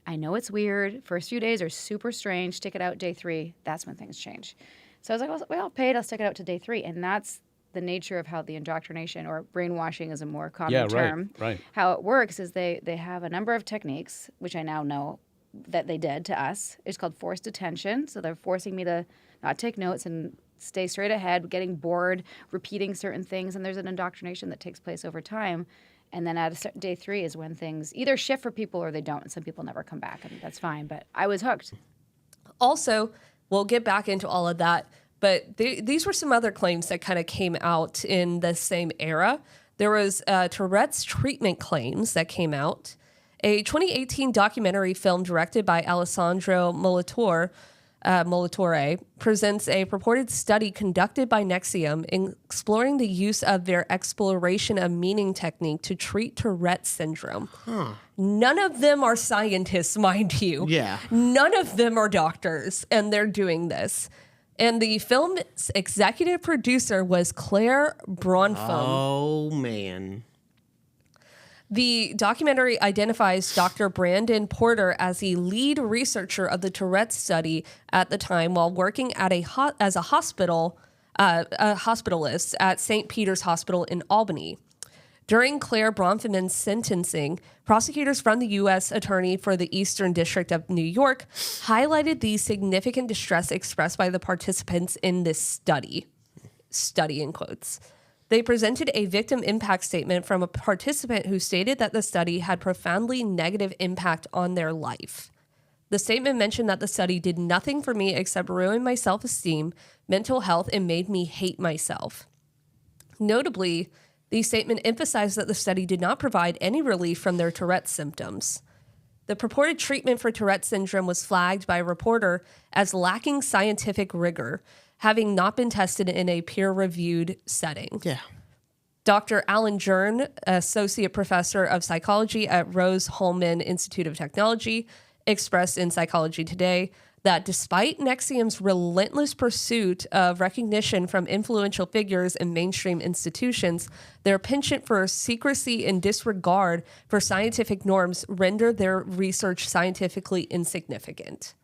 I know it's weird. First few days are super strange. Stick it out day 3. That's when things change. So I was like, well, I'll pay it. I'll stick it out to day 3. And that's the nature of how the indoctrination, or brainwashing is a more common term. Right. How it works is they have a number of techniques, which I now know that they did to us. It's called forced attention. So they're forcing me to not take notes and stay straight ahead, getting bored, repeating certain things. And there's an indoctrination that takes place over time. And then at day 3 is when things either shift for people or they don't. And some people never come back, and that's fine. But I was hooked. Also, we'll get back into all of that, but these were some other claims that kind of came out in the same era. There was Tourette's treatment claims that came out. A 2018 documentary film directed by Alessandro Molitor presents a purported study conducted by NXIVM in exploring the use of their exploration of meaning technique to treat Tourette syndrome. None of them are scientists, mind you. Yeah. None of them are doctors, and they're doing this. And the film's executive producer was Claire Bronfman. Oh, man. The documentary identifies Dr. Brandon Porter as the lead researcher of the Tourette study at the time while working at as a hospitalist at St. Peter's Hospital in Albany. During Claire Bronfman's sentencing, prosecutors from the U.S. Attorney for the Eastern District of New York highlighted the significant distress expressed by the participants in this study in quotes. They presented a victim impact statement from a participant who stated that the study had profoundly negative impact on their life. The statement mentioned that the study did nothing for me except ruin my self-esteem, mental health, and made me hate myself. Notably, the statement emphasized that the study did not provide any relief from their Tourette symptoms. The purported treatment for Tourette syndrome was flagged by a reporter as lacking scientific rigor, having not been tested in a peer-reviewed setting. Yeah. Dr. Alan Jern, associate professor of psychology at Rose-Hulman Institute of Technology, expressed in Psychology Today that despite NXIVM's relentless pursuit of recognition from influential figures and mainstream institutions, their penchant for secrecy and disregard for scientific norms render their research scientifically insignificant.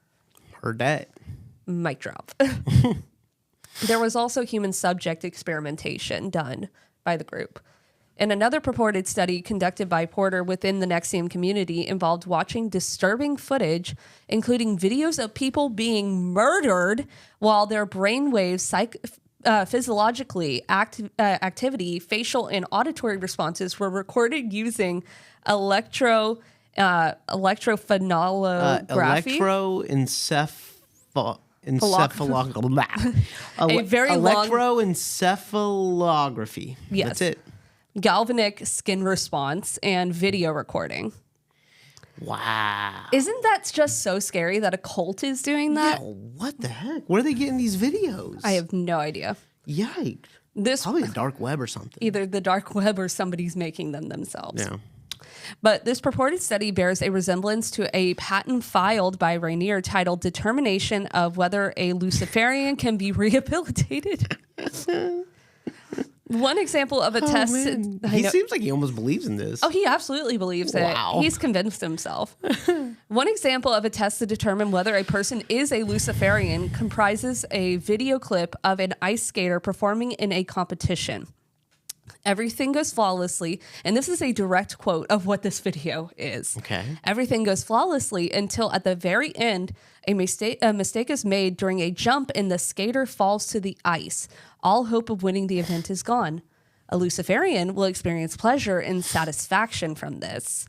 Heard that. Mic drop. There was also human subject experimentation done by the group. And another purported study conducted by Porter within the NXIVM community involved watching disturbing footage, including videos of people being murdered while their brainwaves physiologically activity, facial and auditory responses were recorded using electrophenolography. Electroencephalography. Yes. That's it. Galvanic skin response and video recording. Wow. Isn't that just so scary that a cult is doing that? Yeah, what the heck? Where are they getting these videos? I have no idea. Yikes. This probably the dark web or something. Either the dark web or somebody's making them themselves. Yeah. But this purported study bears a resemblance to a patent filed by Raniere titled Determination of Whether a Luciferian Can Be Rehabilitated. One example of a test. He seems like he almost believes in this. Oh, he absolutely believes it. He's convinced himself. One example of a test to determine whether a person is a Luciferian comprises a video clip of an ice skater performing in a competition. Everything goes flawlessly, and this is a direct quote of what this video is. Okay. Everything goes flawlessly until at the very end, a mistake is made during a jump and the skater falls to the ice. All hope of winning the event is gone. A Luciferian will experience pleasure and satisfaction from this.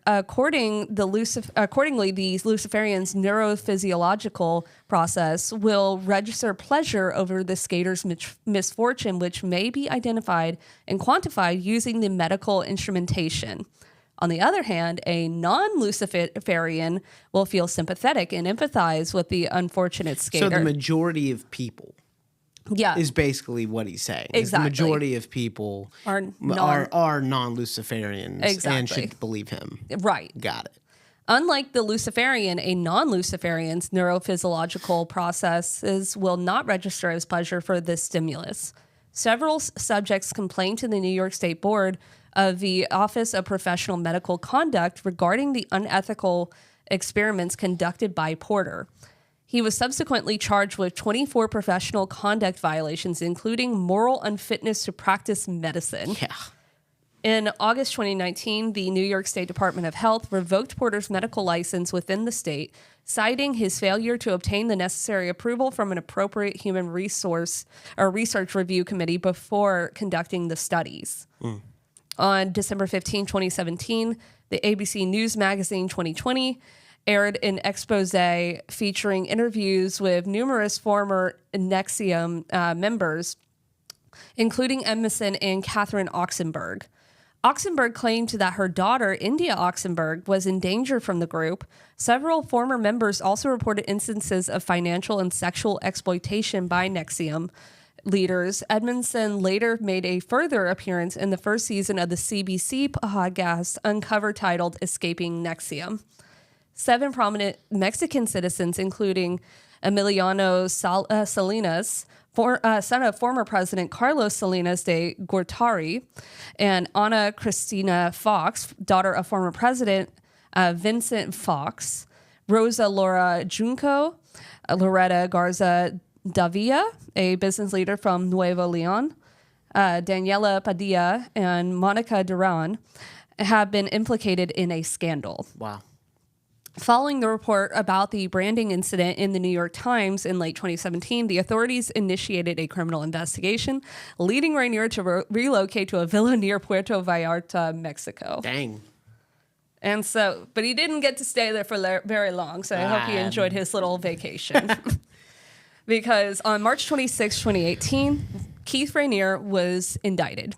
Accordingly, the Luciferian's neurophysiological process will register pleasure over the skater's misfortune, which may be identified and quantified using the medical instrumentation. On the other hand, a non-Luciferian will feel sympathetic and empathize with the unfortunate skater. So the majority of people is basically what he's saying. Exactly. The majority of people are non-Luciferians and should believe him. Right. Got it. Unlike the Luciferian, a non-Luciferian's neurophysiological processes will not register as pleasure for this stimulus. Several subjects complained to the New York State Board of the Office of Professional Medical Conduct regarding the unethical experiments conducted by Porter. He was subsequently charged with 24 professional conduct violations, including moral unfitness to practice medicine. Yeah. In August 2019, the New York State Department of Health revoked Porter's medical license within the state, citing his failure to obtain the necessary approval from an appropriate human resource or research review committee before conducting the studies. On December 15, 2017, the ABC News Magazine 2020 aired an expose featuring interviews with numerous former NXIVM members, including Edmondson and Catherine Oxenberg. Oxenberg claimed that her daughter, India Oxenberg, was in danger from the group. Several former members also reported instances of financial and sexual exploitation by NXIVM leaders. Edmondson later made a further appearance in the first season of the CBC podcast Uncover, titled Escaping NXIVM. 7 prominent Mexican citizens, including Emiliano Salinas, son of former President Carlos Salinas de Gortari, and Ana Cristina Fox, daughter of former President Vincent Fox, Rosa Laura Junco, Loretta Garza Davia, a business leader from Nuevo Leon, Daniela Padilla, and Monica Duran have been implicated in a scandal. Wow. Following the report about the branding incident in the New York Times in late 2017, the authorities initiated a criminal investigation, leading Raniere to relocate to a villa near Puerto Vallarta, Mexico. Dang. And so, but he didn't get to stay there for very long, so I hope he enjoyed his little vacation. Because on March 26, 2018, Keith Raniere was indicted.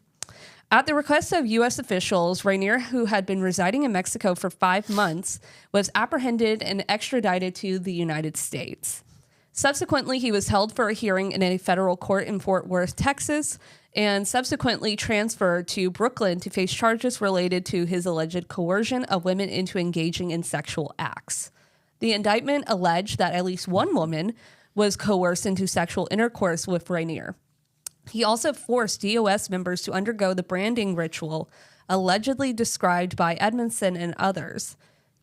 At the request of U.S. officials, Raniere, who had been residing in Mexico for 5 months, was apprehended and extradited to the United States. Subsequently, he was held for a hearing in a federal court in Fort Worth, Texas, and subsequently transferred to Brooklyn to face charges related to his alleged coercion of women into engaging in sexual acts. The indictment alleged that at least one woman was coerced into sexual intercourse with Raniere. He also forced DOS members to undergo the branding ritual allegedly described by Edmondson and others.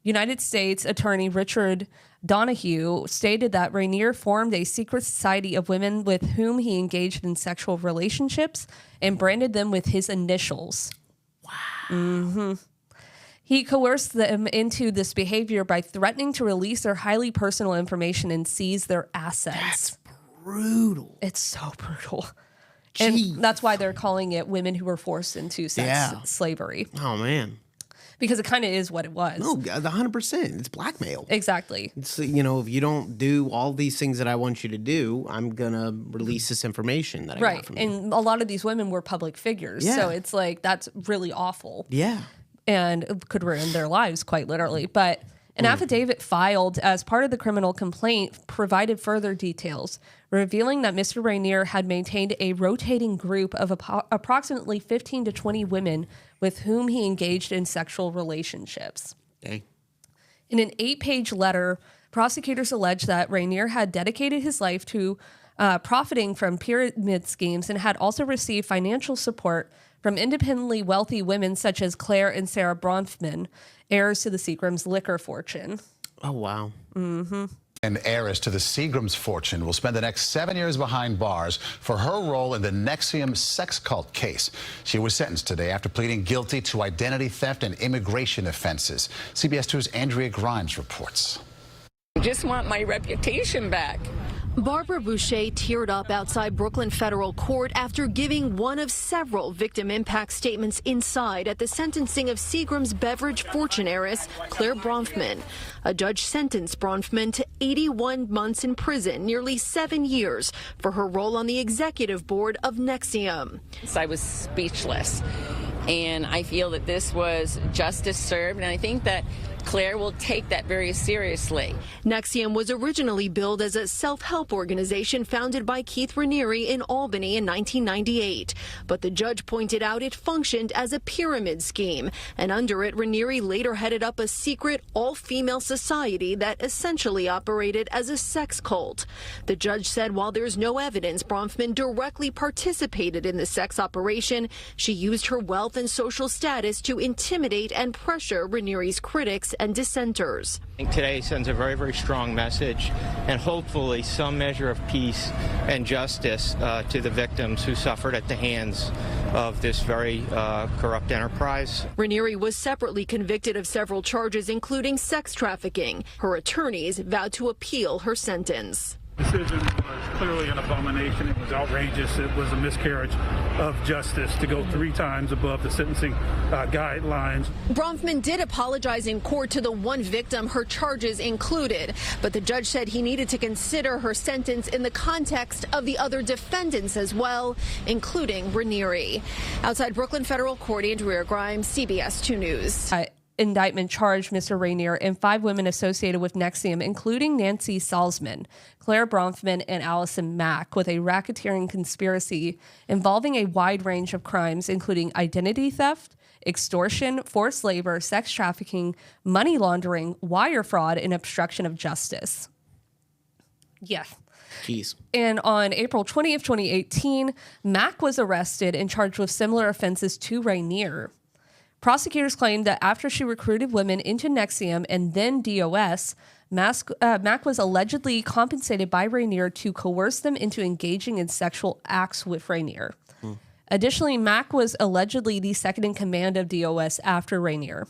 United States Attorney Richard Donahue stated that Raniere formed a secret society of women with whom he engaged in sexual relationships and branded them with his initials. Wow. Mm-hmm. He coerced them into this behavior by threatening to release their highly personal information and seize their assets. That's brutal. It's so brutal. And that's why they're calling it women who were forced into sex slavery. Oh, man. Because it kind of is what it was. No, 100%. It's blackmail. Exactly. It's, you know, if you don't do all these things that I want you to do, I'm going to release this information that I got from you. And a lot of these women were public figures. Yeah. So it's like, that's really awful. Yeah. And it could ruin their lives, quite literally. But an affidavit filed as part of the criminal complaint provided further details, revealing that Mr. Raniere had maintained a rotating group of approximately 15 to 20 women with whom he engaged in sexual relationships. Dang. In an 8-page letter, prosecutors alleged that Raniere had dedicated his life to profiting from pyramid schemes and had also received financial support from independently wealthy women such as Claire and Sarah Bronfman, heirs to the Seagram's liquor fortune. Oh, wow. Mm-hmm. An heiress to the Seagram's fortune will spend the next 7 years behind bars for her role in the NXIVM sex cult case. She was sentenced today after pleading guilty to identity theft and immigration offenses. CBS 2's Andrea Grimes reports. I just want my reputation back. Barbara Boucher teared up outside Brooklyn Federal Court after giving one of several victim impact statements inside at the sentencing of Seagram's beverage fortune heiress, Claire Bronfman. A judge sentenced Bronfman to 81 months in prison, nearly 7 years, for her role on the executive board of NXIVM. I was speechless, and I feel that this was justice served, and I think that Claire will take that very seriously. NXIVM was originally billed as a self-help organization founded by Keith Raniere in Albany in 1998. But the judge pointed out it functioned as a pyramid scheme, and under it, Raniere later headed up a secret all-female society that essentially operated as a sex cult. The judge said while there's no evidence Bronfman directly participated in the sex operation, she used her wealth and social status to intimidate and pressure Raniere's critics and dissenters. I think today sends a very, very strong message and hopefully some measure of peace and justice to the victims who suffered at the hands of this very corrupt enterprise. Raniere was separately convicted of several charges, including sex trafficking. Her attorneys vowed to appeal her sentence. decision was clearly an abomination. It was outrageous. It was a miscarriage of justice to go 3 times above the sentencing guidelines. Bronfman did apologize in court to the one victim her charges included, but the judge said he needed to consider her sentence in the context of the other defendants as well, including Raniere. Outside Brooklyn Federal Court, Andrea Grimes, CBS 2 News. Indictment charged Mr. Raniere and 5 women associated with NXIVM, including Nancy Salzman, Claire Bronfman, and Allison Mack, with a racketeering conspiracy involving a wide range of crimes, including identity theft, extortion, forced labor, sex trafficking, money laundering, wire fraud, and obstruction of justice. Yeah. Jeez. And on April 20th, 2018, Mack was arrested and charged with similar offenses to Raniere. Prosecutors claimed that after she recruited women into NXIVM and then DOS, Mack was allegedly compensated by Raniere to coerce them into engaging in sexual acts with Raniere. Additionally, Mack was allegedly the second in command of DOS after Raniere.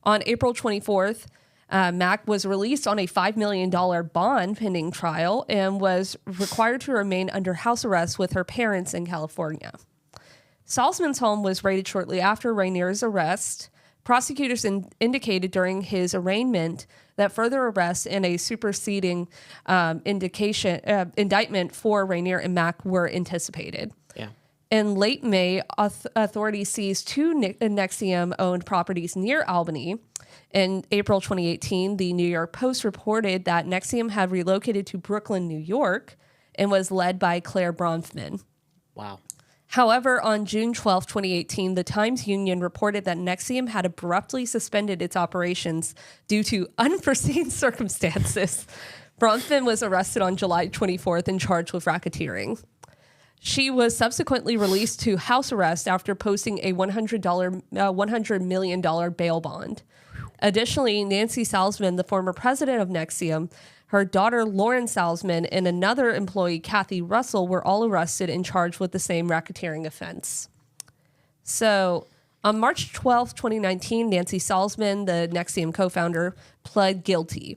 On April 24th, Mack was released on a $5 million bond pending trial and was required to remain under house arrest with her parents in California. Salzman's home was raided shortly after Raniere's arrest. Prosecutors indicated during his arraignment that further arrests and a superseding indictment for Raniere and Mack were anticipated. Yeah. In late May, authorities seized 2 NXIVM-owned properties near Albany. In April 2018, the New York Post reported that NXIVM had relocated to Brooklyn, New York, and was led by Claire Bronfman. Wow. However, on June 12, 2018, the Times-Union reported that NXIVM had abruptly suspended its operations due to unforeseen circumstances. Bronfman was arrested on July 24th and charged with racketeering. She was subsequently released to house arrest after posting a $100 million bail bond. Additionally, Nancy Salzman, the former president of NXIVM, her daughter, Lauren Salzman, and another employee, Kathy Russell, were all arrested and charged with the same racketeering offense. So, on March 12, 2019, Nancy Salzman, the NXIVM co-founder, pled guilty.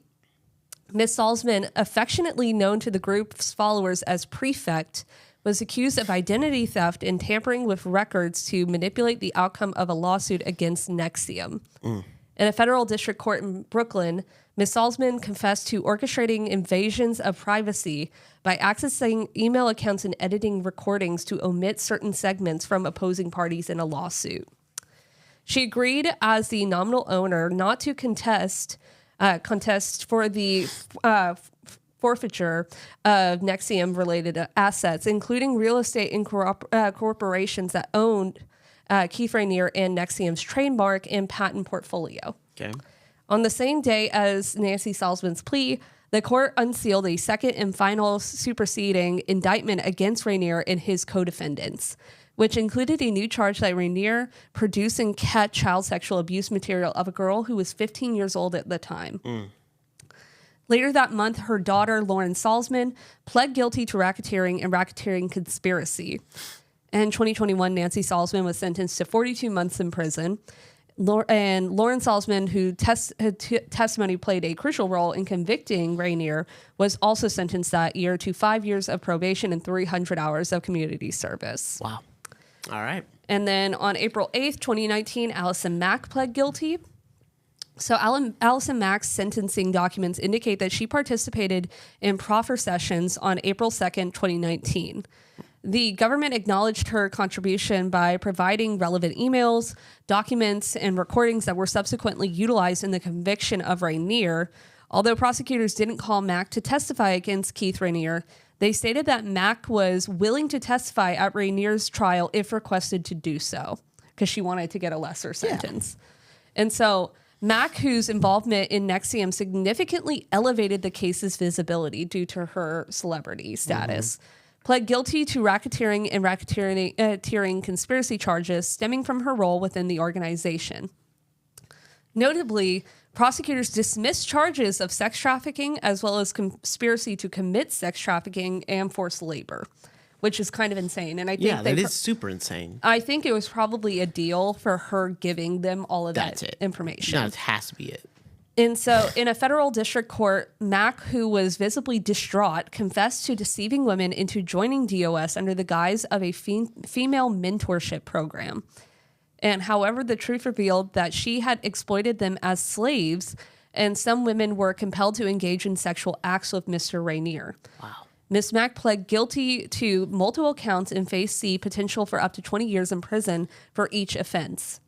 Ms. Salzman, affectionately known to the group's followers as Prefect, was accused of identity theft and tampering with records to manipulate the outcome of a lawsuit against NXIVM. In a federal district court in Brooklyn, Ms. Salzman confessed to orchestrating invasions of privacy by accessing email accounts and editing recordings to omit certain segments from opposing parties in a lawsuit. She agreed as the nominal owner not to contest for the forfeiture of NXIVM-related assets, including real estate and corporations that owned Keith Raniere and NXIVM's trademark and patent portfolio. Okay. On the same day as Nancy Salzman's plea, the court unsealed a second and final superseding indictment against Raniere and his co-defendants, which included a new charge that Raniere produced and kept child sexual abuse material of a girl who was 15 years old at the time. Later that month, her daughter, Lauren Salzman, pled guilty to racketeering and racketeering conspiracy. In 2021, Nancy Salzman was sentenced to 42 months in prison. And Lauren Salzman, whose testimony played a crucial role in convicting Raniere, was also sentenced that year to 5 years of probation and 300 hours of community service. Wow. All right. And then on April 8th, 2019, Allison Mack pled guilty. So Allison Mack's sentencing documents indicate that she participated in proffer sessions on April 2nd, 2019. The government acknowledged her contribution by providing relevant emails, documents, and recordings that were subsequently utilized in the conviction of Raniere. Although prosecutors didn't call Mack to testify against Keith Raniere, they stated that Mack was willing to testify at Raniere's trial if requested to do so, because she wanted to get a lesser sentence. Yeah. And so Mack, whose involvement in NXIVM significantly elevated the case's visibility due to her celebrity status, pled guilty to racketeering and racketeering conspiracy charges stemming from her role within the organization. Notably, prosecutors dismissed charges of sex trafficking as well as conspiracy to commit sex trafficking and forced labor, which is kind of insane. And I think that is super insane. I think it was probably a deal for her giving them all of that information. That has to be it. And so in a federal district court, Mack, who was visibly distraught, confessed to deceiving women into joining DOS under the guise of a female mentorship program. And however, the truth revealed that she had exploited them as slaves, and some women were compelled to engage in sexual acts with Mr. Raniere. Wow. Ms. Mack pled guilty to multiple counts and faced the potential for up to 20 years in prison for each offense.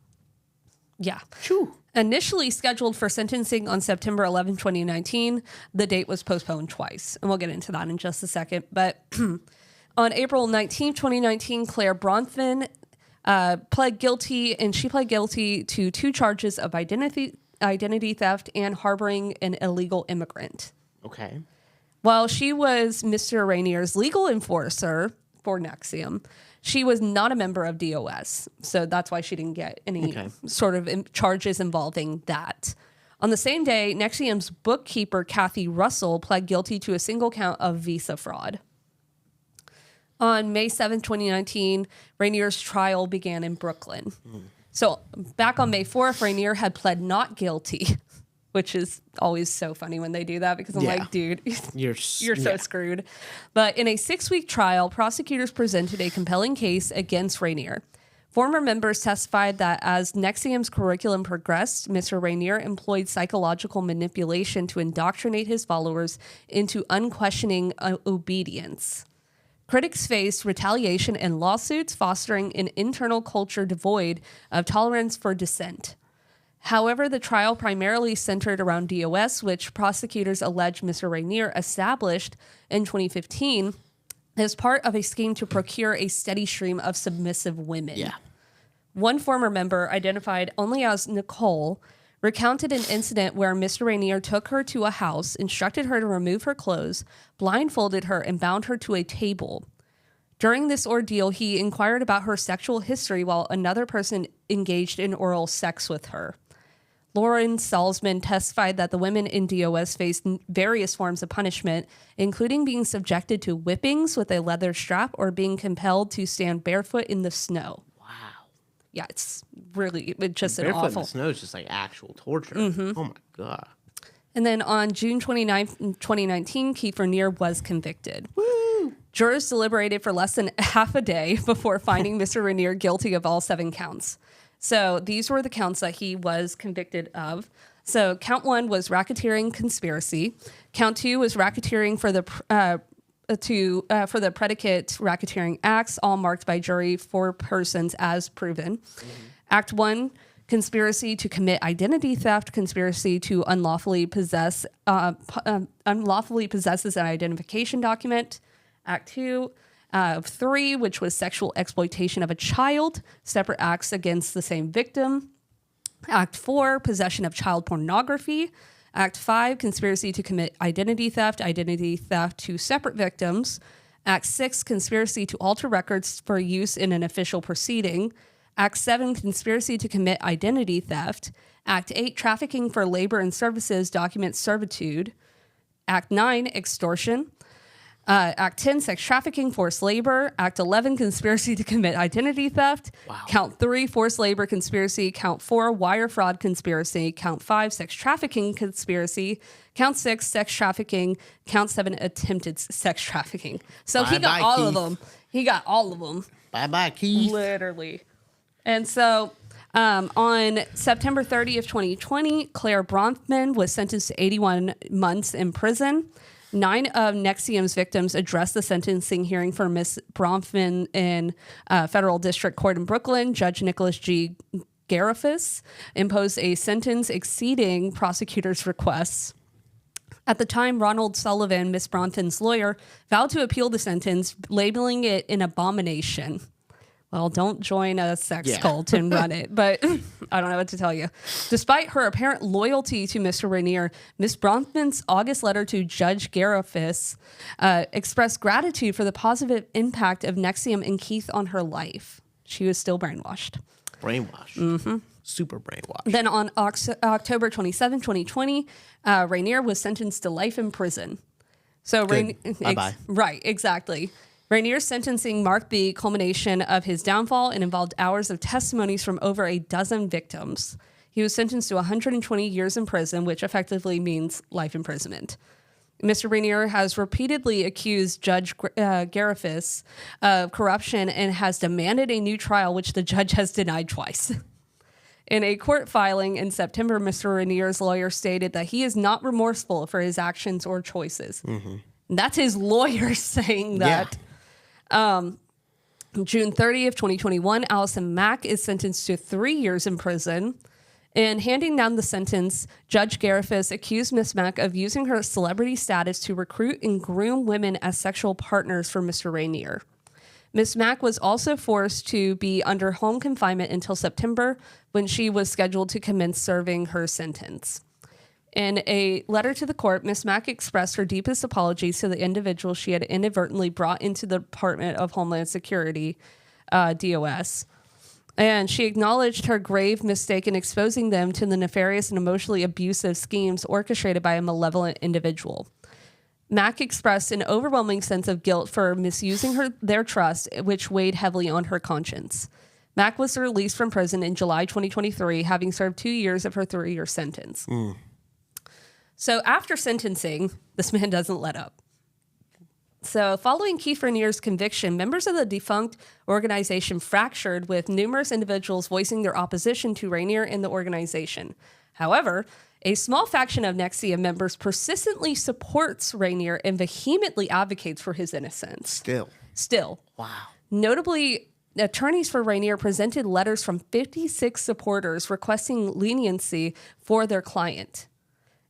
Yeah. Shoo. Initially scheduled for sentencing on September 11, 2019, the date was postponed twice. And we'll get into that in just a second. But on April 19, 2019, Claire Bronfman pled guilty, and she pled guilty to 2 charges of identity theft and harboring an illegal immigrant. Okay. While she was Mr. Raniere's legal enforcer for NXIVM, she was not a member of DOS, so that's why she didn't get any sort of charges involving that. On the same day, NXIVM's bookkeeper, Kathy Russell, pled guilty to a single count of visa fraud. On May 7, 2019, Raniere's trial began in Brooklyn. So back on May 4th, Raniere had pled not guilty, which is always so funny when they do that because I'm like, dude, you're so screwed. But in a 6-week trial, prosecutors presented a compelling case against Raniere. Former members testified that as NXIVM's curriculum progressed, Mr. Raniere employed psychological manipulation to indoctrinate his followers into unquestioning obedience. Critics faced retaliation and lawsuits, fostering an internal culture devoid of tolerance for dissent. However, the trial primarily centered around DOS, which prosecutors allege Mr. Raniere established in 2015 as part of a scheme to procure a steady stream of submissive women. Yeah. One former member, identified only as Nicole, recounted an incident where Mr. Raniere took her to a house, instructed her to remove her clothes, blindfolded her, and bound her to a table. During this ordeal, he inquired about her sexual history while another person engaged in oral sex with her. Lauren Salzman testified that the women in DOS faced various forms of punishment, including being subjected to whippings with a leather strap or being compelled to stand barefoot in the snow. Wow. Yeah, it's really just an Barefoot awful. in the snow is just like actual torture. Mhm. Oh my God. And then on June 29th, 2019, Keith Raniere was convicted. Woo! Jurors deliberated for less than half a day before finding Mr. Raniere guilty of all 7 counts. So these were the counts that he was convicted of. So count 1 was racketeering conspiracy. Count 2 was racketeering for the predicate racketeering acts, all marked by jury for persons as proven. Act 1, conspiracy to commit identity theft, conspiracy to unlawfully possesses an identification document. Act 2, 3, which was sexual exploitation of a child, separate acts against the same victim. Act 4, possession of child pornography. Act 5, conspiracy to commit identity theft to separate victims. Act 6, conspiracy to alter records for use in an official proceeding. Act 7, conspiracy to commit identity theft. Act 8, trafficking for labor and services, document servitude. Act 9, extortion. Act 10, sex trafficking, forced labor. Act 11, conspiracy to commit identity theft. Wow. Count 3, forced labor conspiracy. Count 4, wire fraud conspiracy. Count 5, sex trafficking conspiracy. Count 6, sex trafficking. Count 7, attempted sex trafficking. So he got all of them. He got all of them. Bye-bye, Keith. Literally. And so on September 30th, 2020, Claire Bronfman was sentenced to 81 months in prison. 9 of NXIVM's victims addressed the sentencing hearing for Ms. Bronfman in federal district court in Brooklyn. Judge Nicholas G. Garifas imposed a sentence exceeding prosecutors' requests. At the time, Ronald Sullivan, Ms. Bronfman's lawyer, vowed to appeal the sentence, labeling it an abomination. Well, don't join a sex cult and run it, but I don't know what to tell you. Despite her apparent loyalty to Mr. Raniere, Ms. Bronfman's August letter to Judge Garifas expressed gratitude for the positive impact of NXIVM and Keith on her life. She was still brainwashed. Brainwashed. Super brainwashed. Then on October 27, 2020, Raniere was sentenced to life in prison. So Bye-bye. Right, exactly. Raniere's sentencing marked the culmination of his downfall and involved hours of testimonies from over a dozen victims. He was sentenced to 120 years in prison, which effectively means life imprisonment. Mr. Raniere has repeatedly accused Judge Garifas of corruption and has demanded a new trial, which the judge has denied twice. In a court filing in September, Mr. Raniere's lawyer stated that he is not remorseful for his actions or choices. Mm-hmm. That's his lawyer saying that. Yeah. June 30th, 2021, Allison Mack is sentenced to 3 years in prison. In handing down the sentence, Judge Garifas accused Ms. Mack of using her celebrity status to recruit and groom women as sexual partners for Mr. Raniere. Ms. Mack was also forced to be under home confinement until September, when she was scheduled to commence serving her sentence. In a letter to the court, Ms. Mack expressed her deepest apologies to the individual she had inadvertently brought into the Department of Homeland Security, DOS. And she acknowledged her grave mistake in exposing them to the nefarious and emotionally abusive schemes orchestrated by a malevolent individual. Mack expressed an overwhelming sense of guilt for misusing their trust, which weighed heavily on her conscience. Mack was released from prison in July 2023, having served 2 years of her 3-year sentence. So after sentencing, this man doesn't let up. So following Keith Raniere's conviction, members of the defunct organization fractured, with numerous individuals voicing their opposition to Raniere and the organization. However, a small faction of NXIVM members persistently supports Raniere and vehemently advocates for his innocence. Still. Wow. Notably, attorneys for Raniere presented letters from 56 supporters requesting leniency for their client.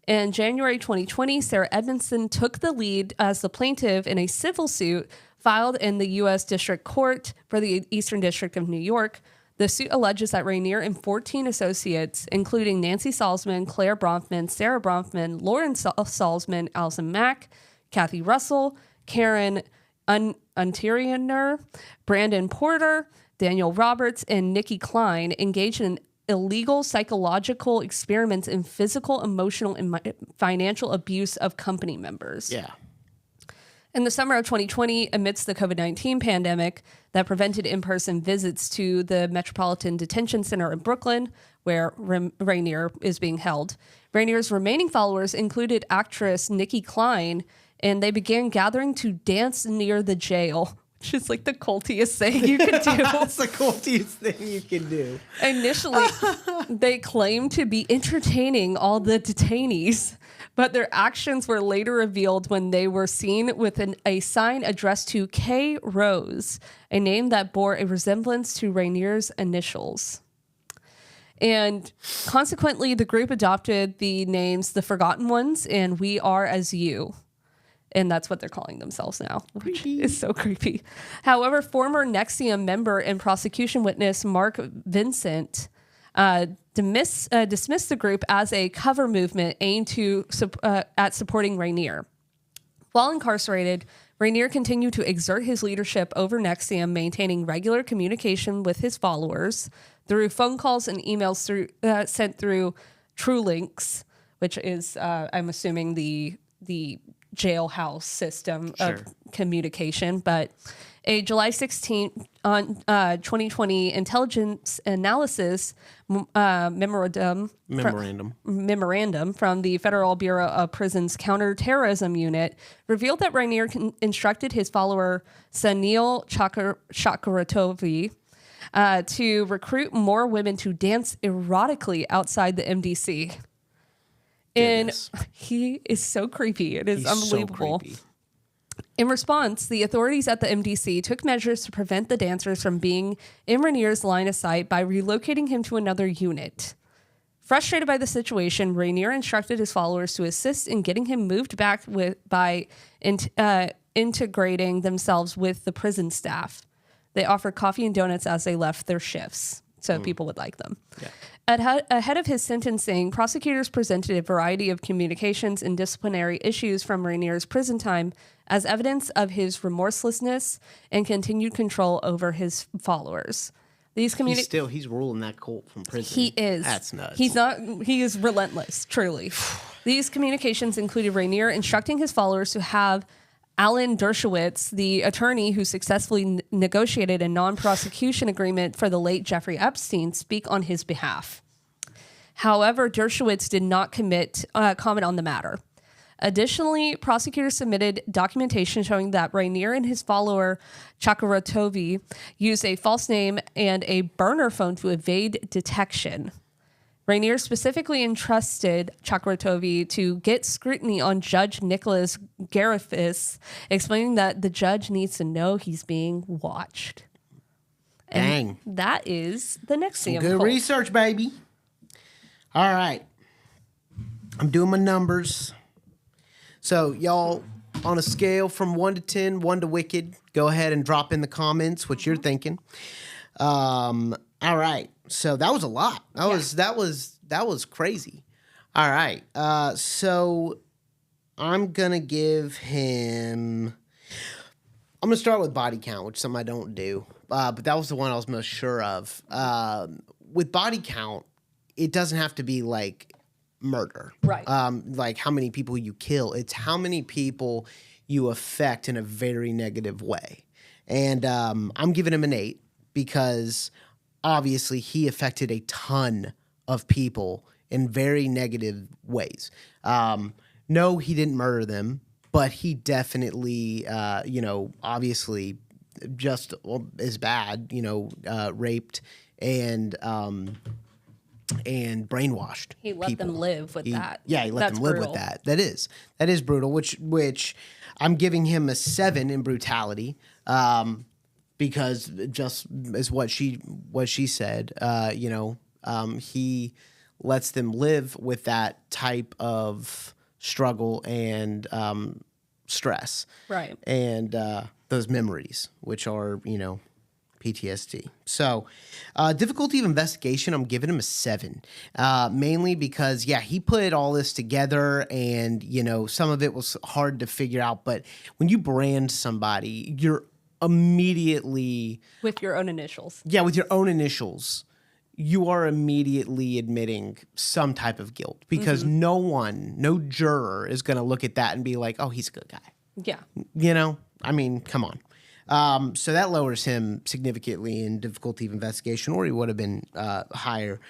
In January 2020, Sarah Edmondson took the lead as the plaintiff in a civil suit filed in the U.S. District Court for the Eastern District of New York. The suit alleges that Raniere and 14 associates, including Nancy Salzman, Claire Bronfman, Sarah Bronfman, Lauren Salzman, Allison Mack, Kathy Russell, Karen Unterriner, Brandon Porter, Daniel Roberts, and Nikki Klein, engaged in illegal psychological experiments in physical, emotional, and financial abuse of company members. Yeah. In the summer of 2020, amidst the COVID-19 pandemic that prevented in-person visits to the Metropolitan Detention Center in Brooklyn, where Raniere is being held, Raniere's remaining followers included actress Nikki Klein, and they began gathering to dance near the jail, which is like the cultiest thing you can do. That's the cultiest thing you can do. Initially, they claimed to be entertaining all the detainees, but their actions were later revealed when they were seen with a sign addressed to K. Rose, a name that bore a resemblance to Raniere's initials. And consequently, the group adopted the names The Forgotten Ones and We Are As You. And that's what they're calling themselves now, which is so creepy. However, former NXIVM member and prosecution witness Mark Vincent dismissed the group as a cover movement aimed at supporting Raniere. While incarcerated, Raniere continued to exert his leadership over NXIVM, maintaining regular communication with his followers through phone calls and emails sent through TrueLinks, which is, I'm assuming, the jailhouse system of communication. But a July 16, 2020 intelligence analysis memorandum from the Federal Bureau of Prisons Counterterrorism Unit revealed that Raniere instructed his follower Sanil Chakratorty to recruit more women to dance erotically outside the MDC. And he is so creepy. It is unbelievable. So in response, the authorities at the MDC took measures to prevent the dancers from being in Raniere's line of sight by relocating him to another unit. Frustrated by the situation, Raniere instructed his followers to assist in getting him moved back by integrating themselves with the prison staff. They offered coffee and donuts as they left their shifts, so people would like them. Yeah. Ahead of his sentencing, prosecutors presented a variety of communications and disciplinary issues from Raniere's prison time as evidence of his remorselessness and continued control over his followers. He's ruling that cult from prison. He is. That's nuts. He is relentless, truly. These communications included Raniere instructing his followers to have Alan Dershowitz, the attorney who successfully negotiated a non-prosecution agreement for the late Jeffrey Epstein, speak on his behalf. However, Dershowitz did not comment on the matter. Additionally, prosecutors submitted documentation showing that Raniere and his follower Chakravartty used a false name and a burner phone to evade detection. Raniere specifically entrusted Chakravartty to get scrutiny on Judge Nicholas Garifas, explaining that the judge needs to know he's being watched. Dang. And that is the NXIVM Good cult. research, baby. All right. I'm doing my numbers. So, y'all, on a scale from 1 to 10, 1 to wicked, go ahead and drop in the comments what you're thinking. All right. So that was a lot. That was crazy. All right. So I'm gonna give him. I'm gonna start with body count, which is something I don't do. But that was the one I was most sure of. With body count, it doesn't have to be like murder, right? Like how many people you kill. It's how many people you affect in a very negative way. And I'm giving him an 8 because obviously he affected a ton of people in very negative ways. No, he didn't murder them, but he definitely, obviously just as bad, raped and brainwashed. He let them live with that. Yeah, he let them live with that. That is brutal. Which I'm giving him a 7 in brutality, because just as what she said, he lets them live with that type of struggle and stress, right? And those memories, which are PTSD. So, difficulty of investigation, I'm giving him a 7, mainly because, he put all this together and, some of it was hard to figure out. But when you brand somebody, you're immediately... With your own initials. Yeah, with your own initials, you are immediately admitting some type of guilt because no juror is going to look at that and be like, oh, he's a good guy. Yeah. I mean, come on. So that lowers him significantly in difficulty of investigation, or he would have been higher.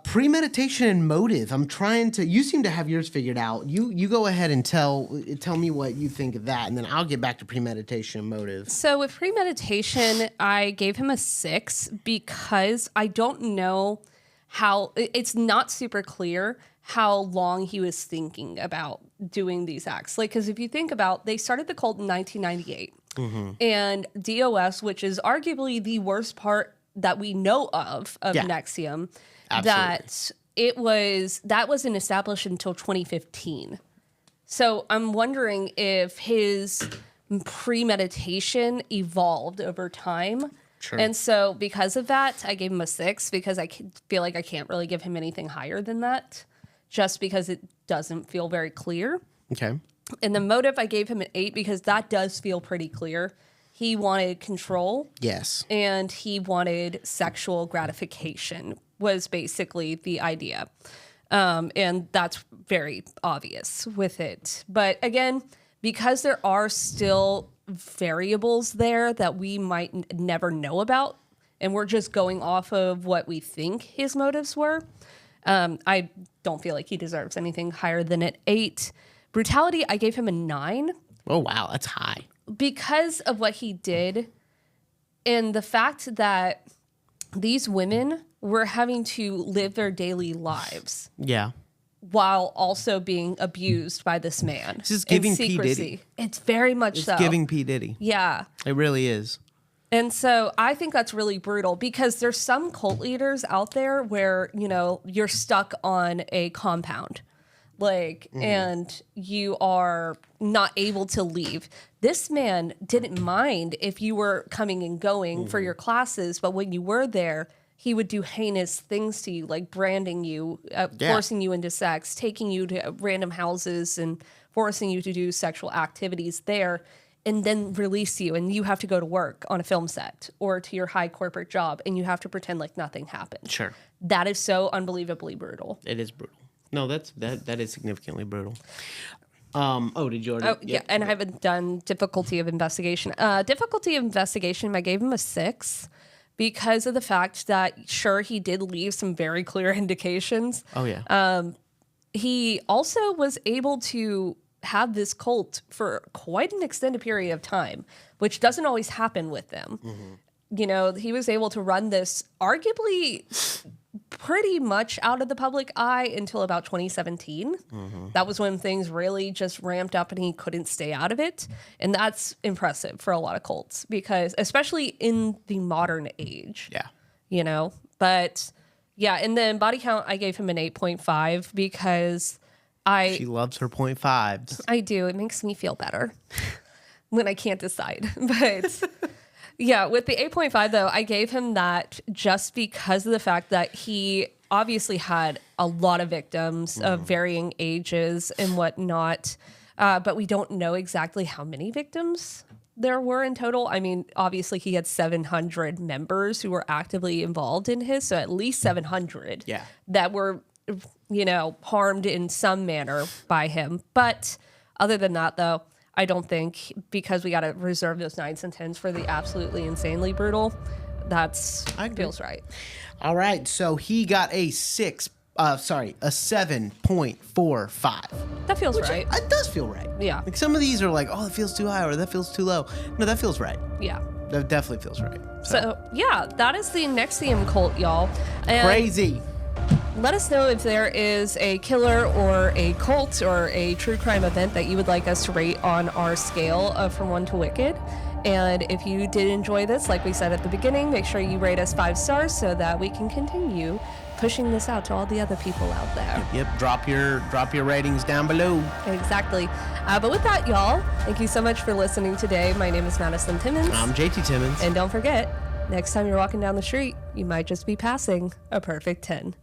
Premeditation and motive. I'm trying to. You seem to have yours figured out. You go ahead and tell me what you think of that, and then I'll get back to premeditation and motive. So with premeditation, I gave him a 6 because I don't know how. It's not super clear how long he was thinking about doing these acts. Like, because if you think about, they started the cult in 1998. And DOS, which is arguably the worst part that we know of NXIVM, that wasn't established until 2015. So I'm wondering if his premeditation evolved over time. Sure. And so because of that, I gave him a 6 because I feel like I can't really give him anything higher than that, just because it doesn't feel very clear. Okay. And the motive, I gave him an 8 because that does feel pretty clear. He wanted control. Yes. And he wanted sexual gratification was basically the idea. And that's very obvious with it. But again, because there are still variables there that we might never know about, and we're just going off of what we think his motives were, I don't feel like he deserves anything higher than an 8. Brutality, I gave him a 9. Oh, wow. That's high. Because of what he did and the fact that these women were having to live their daily lives. Yeah. While also being abused by this man. This is giving P. Diddy. It's very much so. It's giving P. Diddy. Yeah. It really is. And so I think that's really brutal because there's some cult leaders out there where, you're stuck on a compound. And you are not able to leave. This man didn't mind if you were coming and going for your classes, but when you were there, he would do heinous things to you, like branding you, forcing you into sex, taking you to random houses and forcing you to do sexual activities there, and then release you, and you have to go to work on a film set or to your high corporate job, and you have to pretend like nothing happened. Sure. That is so unbelievably brutal. It is brutal. No, that is significantly brutal. Did you already? Oh, yeah, and I haven't done difficulty of investigation. Difficulty of investigation, I gave him a 6 because of the fact that, sure, he did leave some very clear indications. Oh, yeah. He also was able to have this cult for quite an extended period of time, which doesn't always happen with them. You know, he was able to run this arguably pretty much out of the public eye until about 2017. That was when things really just ramped up and he couldn't stay out of it. And that's impressive for a lot of cults, because especially in the modern age. Yeah. You know, but yeah, and then body count, I gave him an 8.5 because She loves her 0.5s. I do. It makes me feel better when I can't decide. But yeah, with the 8.5 though, I gave him that just because of the fact that he obviously had a lot of victims of varying ages and whatnot. But we don't know exactly how many victims there were in total. I mean, obviously he had 700 members who were actively involved in his, so at least 700 that were, you know, harmed in some manner by him. But other than that, though, I don't think, because we got to reserve those 9s and 10s for the absolutely insanely brutal, feels right. All right, so he got a 7.45. That feels right. It does feel right. Yeah. Like some of these are like, oh, that feels too high or that feels too low. No, that feels right. Yeah. That definitely feels right. So yeah, that is the NXIVM cult, y'all. And crazy. Let us know if there is a killer or a cult or a true crime event that you would like us to rate on our scale of from 1 to wicked. And if you did enjoy this, like we said at the beginning, make sure you rate us 5 stars so that we can continue pushing this out to all the other people out there. Yep. Drop your ratings down below. Exactly. But with that, y'all, thank you so much for listening today. My name is Madison Timmons. I'm JT Timmons. And don't forget, next time you're walking down the street, you might just be passing a perfect 10.